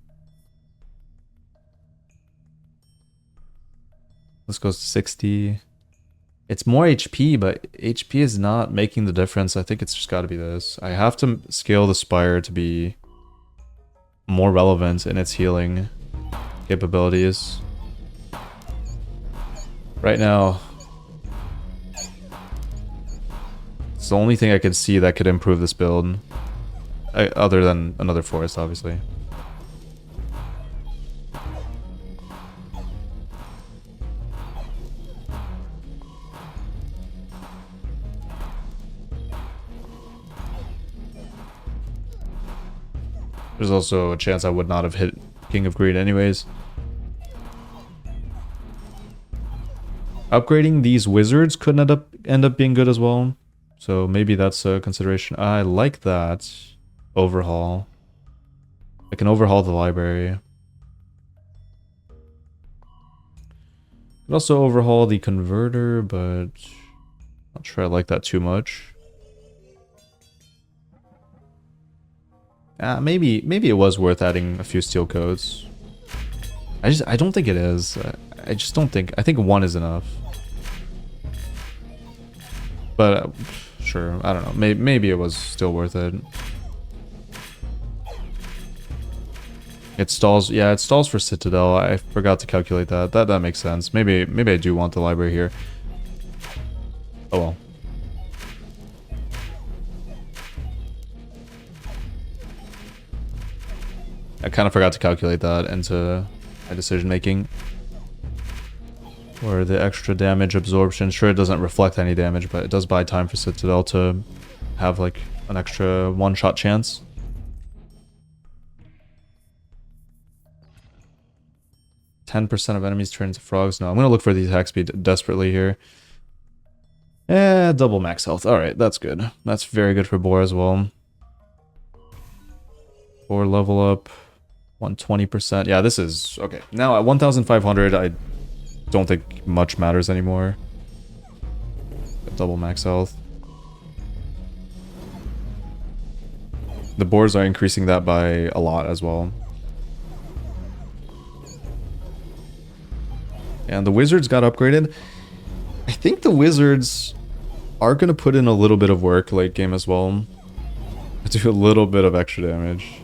This goes to 60. It's more HP, but HP is not making the difference. I think it's just got to be this. I have to scale the Spire to be more relevant in its healing capabilities. Right now, it's the only thing I could see that could improve this build. Other than another forest, obviously. There's also a chance I would not have hit King of Greed anyways. Upgrading these wizards could end up being good as well. So maybe that's a consideration. I like that. Overhaul. I can overhaul the library. Could also overhaul the converter, but not sure I like that too much. Maybe it was worth adding a few steel codes. I don't think it is. I just don't think. I think one is enough. But sure, I don't know. Maybe it was still worth it. It stalls, yeah, it stalls for Citadel. I forgot to calculate that. That makes sense. Maybe I do want the library here. Oh well. I kind of forgot to calculate that into my decision making. Or the extra damage absorption. Sure, it doesn't reflect any damage, but it does buy time for Citadel to have like an extra one-shot chance. %10 of enemies turn into frogs. No, I'm gonna look for the attack speed desperately here. Double max health. Alright, that's good. That's very good for Boar as well. Boar level up. 120%. Yeah, this is... Okay, now at 1,500, I don't think much matters anymore. Double max health. The boars are increasing that by a lot as well. And the wizards got upgraded. I think the wizards are going to put in a little bit of work late game as well. Do a little bit of extra damage.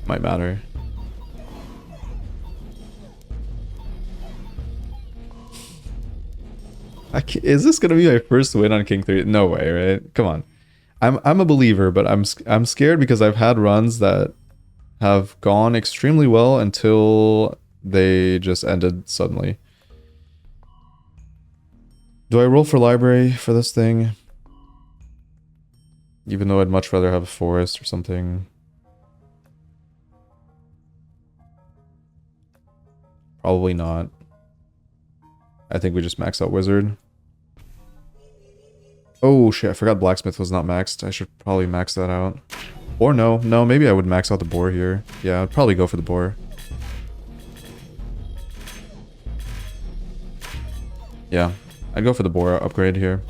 Might matter. Is this going to be my first win on King 3? No way, right? Come on. I'm a believer, but I'm scared because I've had runs that have gone extremely well until they just ended suddenly. Do I roll for library for this thing? Even though I'd much rather have a forest or something. Probably not. I think we just max out wizard. Oh shit, I forgot blacksmith was not maxed. I should probably max that out. Or no, maybe I would max out the boar here. Yeah, I'd probably go for the boar. Yeah, I'd go for the boar upgrade here.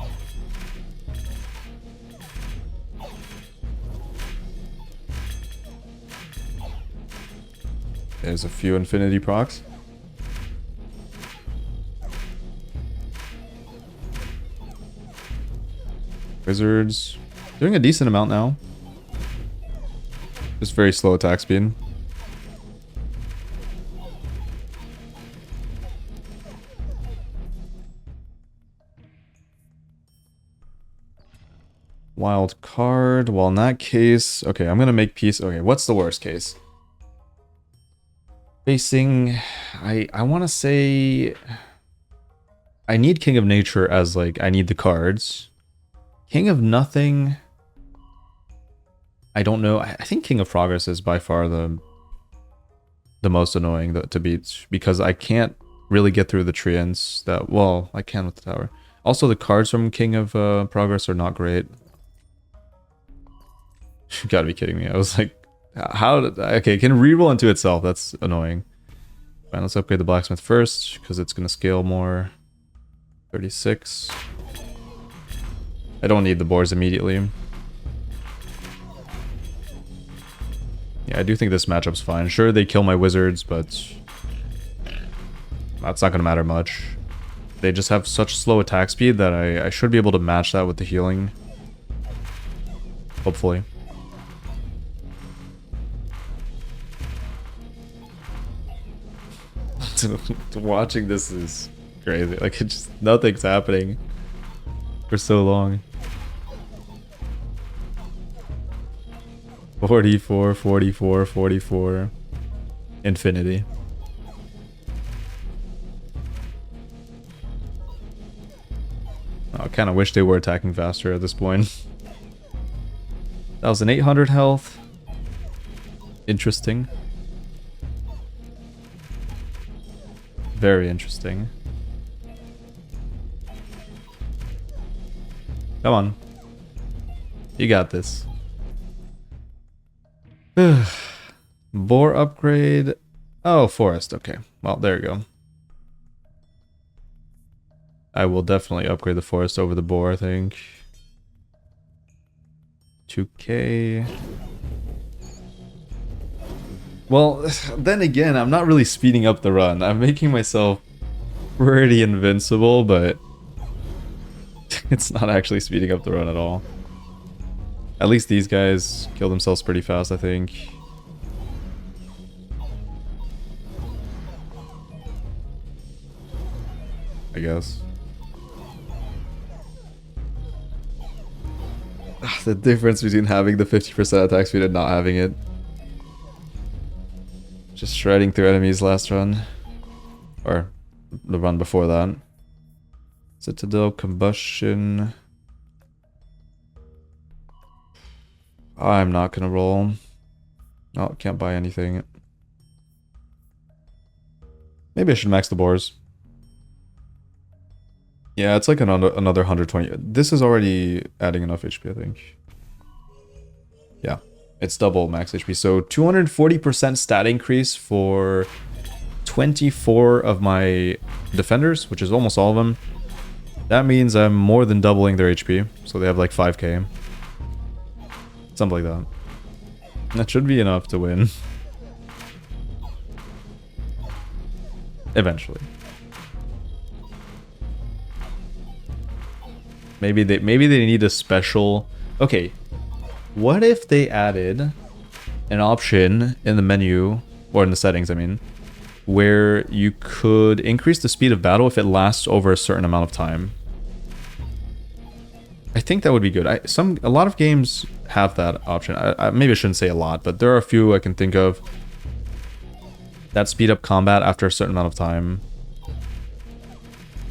There's a few infinity procs. Wizards doing a decent amount now. Just very slow attack speed. Wild card. Well, in that case... Okay, I'm gonna make peace. Okay, what's the worst case? Facing... I want to say... I need King of Nature as, like, I need the cards. King of Nothing... I don't know. I think King of Progress is by far the most annoying to beat. Because I can't really get through the treants that... Well, I can with the tower. Also, the cards from King of Progress are not great. You gotta be kidding me. I was like, how did... Okay, it can reroll into itself. That's annoying. Fine, let's upgrade the blacksmith first, because it's gonna scale more. 36. I don't need the boars immediately. Yeah, I do think this matchup's fine. Sure, they kill my wizards, but... that's not gonna matter much. They just have such slow attack speed that I should be able to match that with the healing. Hopefully. Watching this is crazy. Like, it just... nothing's happening for so long. 44, 44, 44. Infinity. I kind of wish they were attacking faster at this point. 1,800 health. Interesting. Very interesting. Come on. You got this. Boar upgrade. Oh, forest. Okay. Well, there you go. I will definitely upgrade the forest over the boar, I think. 2k. Well, then again, I'm not really speeding up the run. I'm making myself pretty invincible, but it's not actually speeding up the run at all. At least these guys kill themselves pretty fast, I think. I guess. The difference between having the 50% attack speed and not having it. Just shredding through enemies last run. Or the run before that. Citadel, Combustion. I'm not gonna roll. Oh, can't buy anything. Maybe I should max the boars. Yeah, it's like another 120. This is already adding enough HP, I think. Yeah, it's double max HP. So 240% stat increase for 24 of my defenders, which is almost all of them. That means I'm more than doubling their HP. So they have like 5k. Something like that. That should be enough to win. Eventually. Maybe they need a special... Okay. What if they added an option in the menu, or in the settings, I mean, where you could increase the speed of battle if it lasts over a certain amount of time? I think that would be good. A lot of games have that option. Maybe I shouldn't say a lot, but there are a few I can think of that speed up combat after a certain amount of time.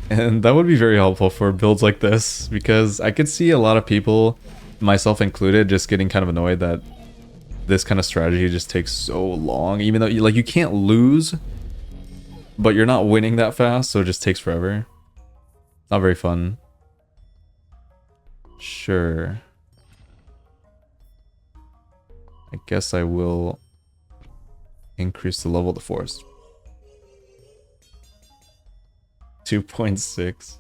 And that would be very helpful for builds like this, because I could see a lot of people, myself included, just getting kind of annoyed that this kind of strategy just takes so long, even though you can't lose, but you're not winning that fast, so it just takes forever. Not very fun. Sure. I guess I will increase the level of the forest. 2.6.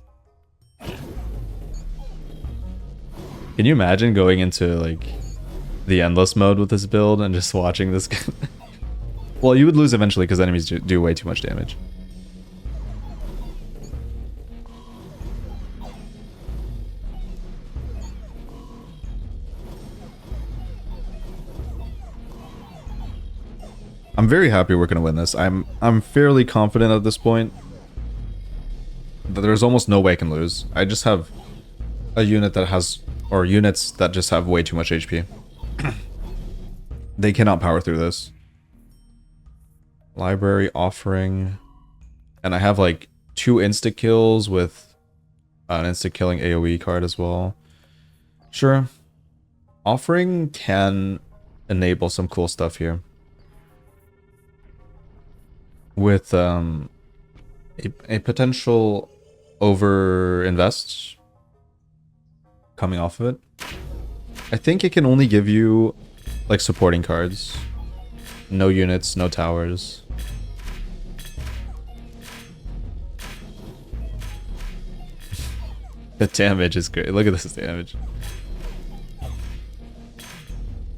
Can you imagine going into like the endless mode with this build and just watching this guy? Well, you would lose eventually because enemies do way too much damage. I'm very happy we're gonna win this. I'm fairly confident at this point that there's almost no way I can lose. I just have a unit that has, or units that just have way too much HP. They cannot power through this. Library offering, and I have like 2 insta kills with an insta killing AoE card as well. Sure, offering can enable some cool stuff here. With a potential over invest coming off of it. I think it can only give you like supporting cards. No units, no towers. The damage is great. Look at this damage.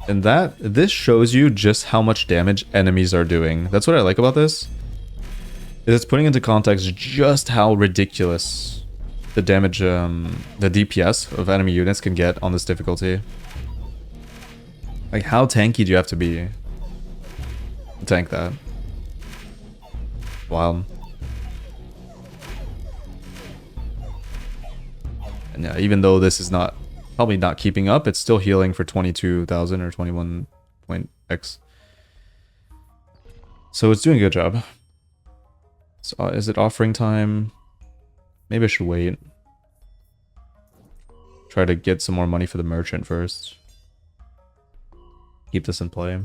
And this shows you just how much damage enemies are doing. That's what I like about this. It's putting into context just how ridiculous the damage, the DPS of enemy units can get on this difficulty. Like, how tanky do you have to be to tank that? Wild. And yeah, even though this is probably not keeping up, it's still healing for 22,000 or 21.x. So it's doing a good job. So, is it offering time? Maybe I should wait. Try to get some more money for the merchant first. Keep this in play.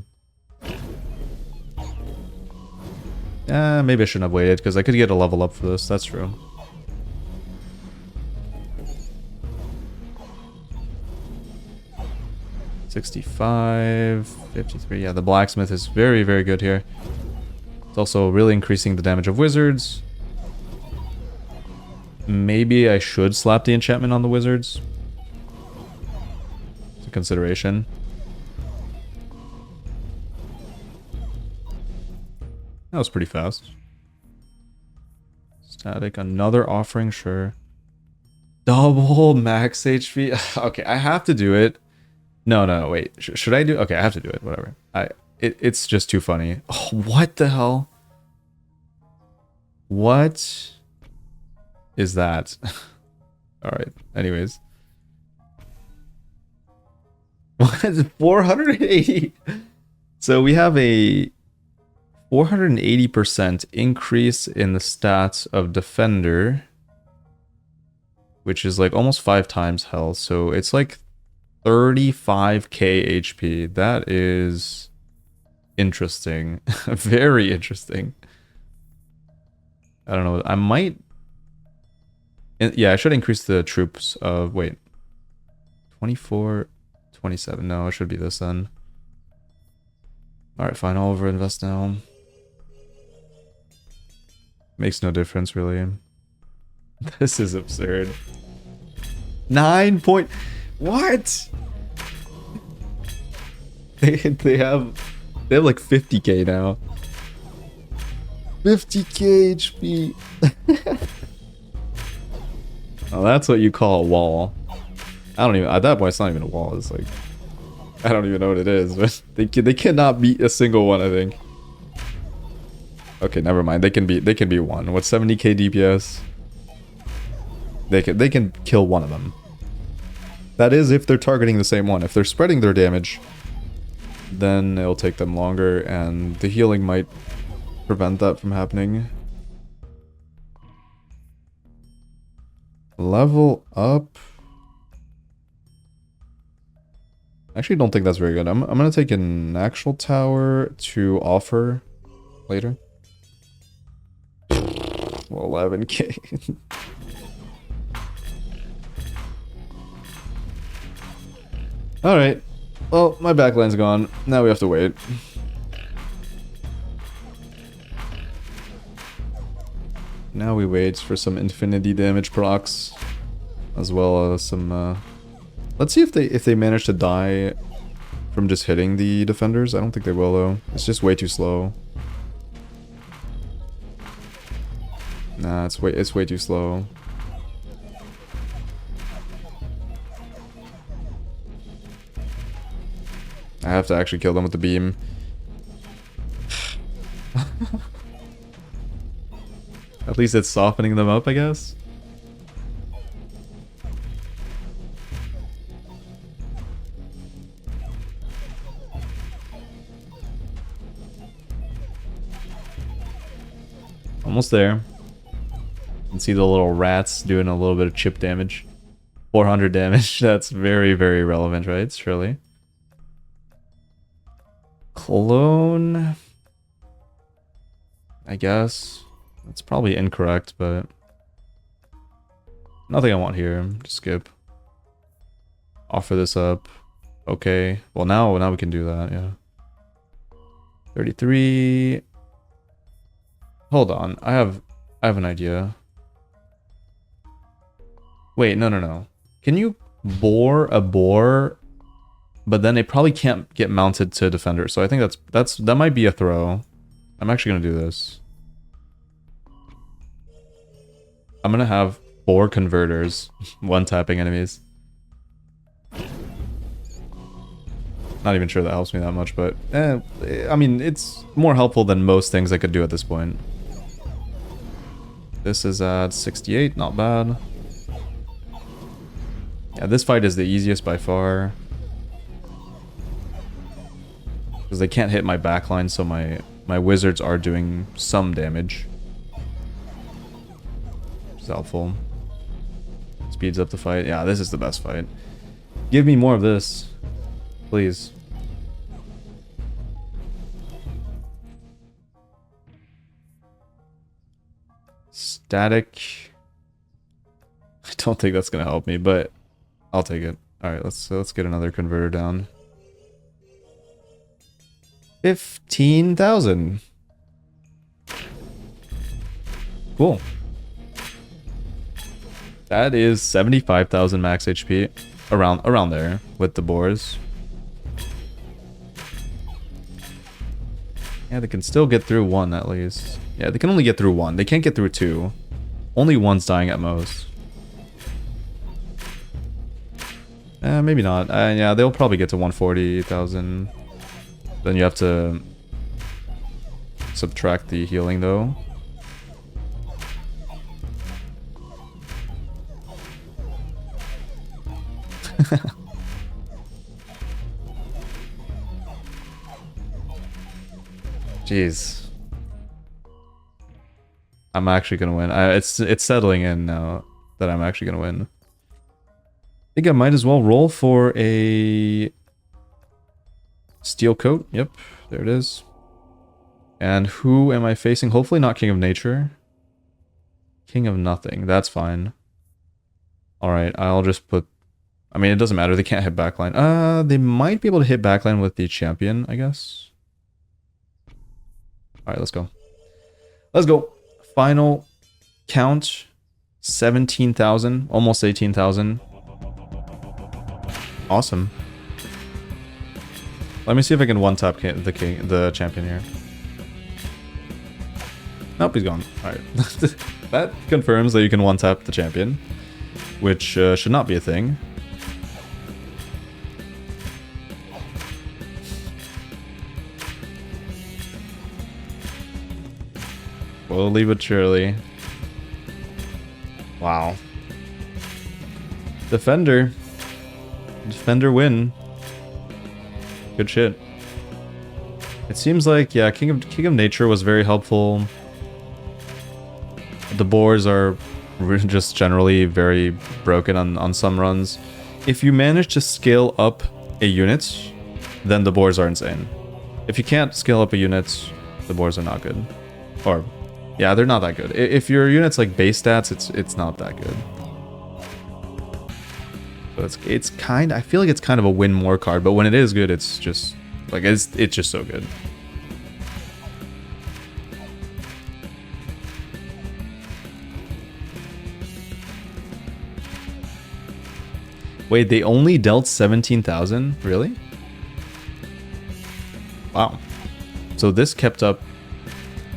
Maybe I shouldn't have waited, because I could get a level up for this. That's true. $65, $53. Yeah, the blacksmith is very, very good here. It's also really increasing the damage of wizards. Maybe I should slap the enchantment on the wizards. It's a consideration. That was pretty fast. Static, another offering, sure. Double max HP. Okay, I have to do it. No, wait. Should I do? Okay, I have to do it. Whatever. It's just too funny. Oh, what the hell? What? is that? Alright, anyways. What is 480? So we have a 480% increase in the stats of defender, which is like almost 5 times health. So it's like 35k HP. That is interesting. Very interesting. I don't know. I might... Yeah, I should increase the troops of... Wait. 24... 27. No, it should be this then. Alright, fine. I'll over-invest now. Makes no difference, really. This is absurd. 9 point... What? They have like 50k now. 50k HP. Oh, that's what you call a wall. I don't even, at that point it's not even a wall, it's like, I don't even know what it is, but they cannot beat a single one, I think. Okay, never mind. They can be one. What's 70k DPS? They can kill one of them. That is if they're targeting the same one. If they're spreading their damage, then it'll take them longer, and the healing might prevent that from happening. Level up. I actually don't think that's very good. I'm gonna take an actual tower to offer later. 11k. Alright. Well, my backline's gone. Now we have to wait. Now we wait for some infinity damage procs. As well as some, Let's see if they manage to die from just hitting the defenders. I don't think they will, though. It's just way too slow. Nah, it's way too slow. I have to actually kill them with the beam. At least it's softening them up, I guess. Almost there. You can see the little rats doing a little bit of chip damage. 400 damage. That's very, very relevant, right? Surely. Clone, I guess. That's probably incorrect, but nothing I want here. Just skip. Offer this up. Okay. Well, now we can do that, yeah. 33. Hold on. I have an idea. Wait, no. Can you bore a boar? But then they probably can't get mounted to defender. So I think that might be a throw. I'm actually gonna do this. I'm gonna have 4 converters, one-tapping enemies. Not even sure that helps me that much, but I mean, it's more helpful than most things I could do at this point. This is at 68, not bad. Yeah, this fight is the easiest by far. Because they can't hit my backline, so my wizards are doing some damage. Which is helpful. Speeds up the fight. Yeah, this is the best fight. Give me more of this. Please. Static. I don't think that's gonna help me, but I'll take it. Alright, let's get another converter down. 15,000. Cool. That is 75,000 max HP. Around there with the boars. Yeah, they can still get through one at least. Yeah, they can only get through one. They can't get through two. Only one's dying at most. Maybe not. Yeah, they'll probably get to 140,000. Then you have to subtract the healing though. Jeez. I'm actually gonna win. It's settling in now that I'm actually gonna win. I think I might as well roll for a steel coat. Yep, there it is. And who am I facing? Hopefully not King of Nature. King of Nothing. That's fine. Alright, I'll just put... I mean, it doesn't matter. They can't hit backline. They might be able to hit backline with the champion, I guess. Alright, let's go. Let's go. Final count. 17,000. Almost 18,000. Awesome. Let me see if I can one-tap the champion here. Nope, he's gone. Alright. That confirms that you can one-tap the champion, which should not be a thing. Slowly but surely. Wow. Defender. Defender win. Good shit. It seems like, yeah, King of Nature was very helpful. The boars are just generally very broken on some runs. If you manage to scale up a unit, then the boars are insane. If you can't scale up a unit, the boars are not good. Or, yeah, they're not that good. If your unit's like base stats, it's not that good. So it's kind. I feel like it's kind of a win more card, but when it is good, it's just like it's just so good. Wait, they only dealt 17,000? Really? Wow. So this kept up.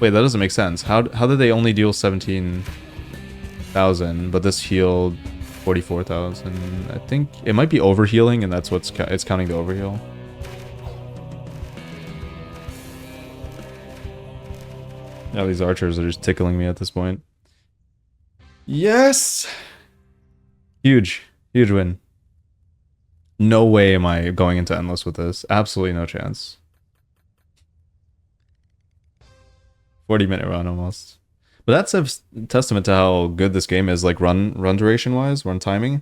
Wait, that doesn't make sense. How did they only deal 17,000, but this healed 44,000? I think it might be overhealing, and that's what's it's counting the overheal. Yeah, these archers are just tickling me at this point. Yes! Huge. Huge win. No way am I going into endless with this. Absolutely no chance. 40-minute run almost. But that's a testament to how good this game is, like run duration wise, run timing.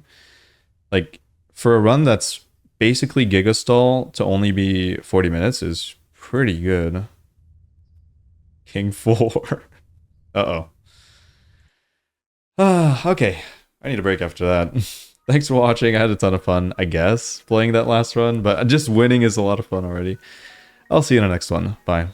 Like for a run that's basically Giga Stall to only be 40 minutes is pretty good. King 4. Uh-oh. Okay. I need a break after that. Thanks for watching. I had a ton of fun, I guess, playing that last run, but just winning is a lot of fun already. I'll see you in the next one. Bye.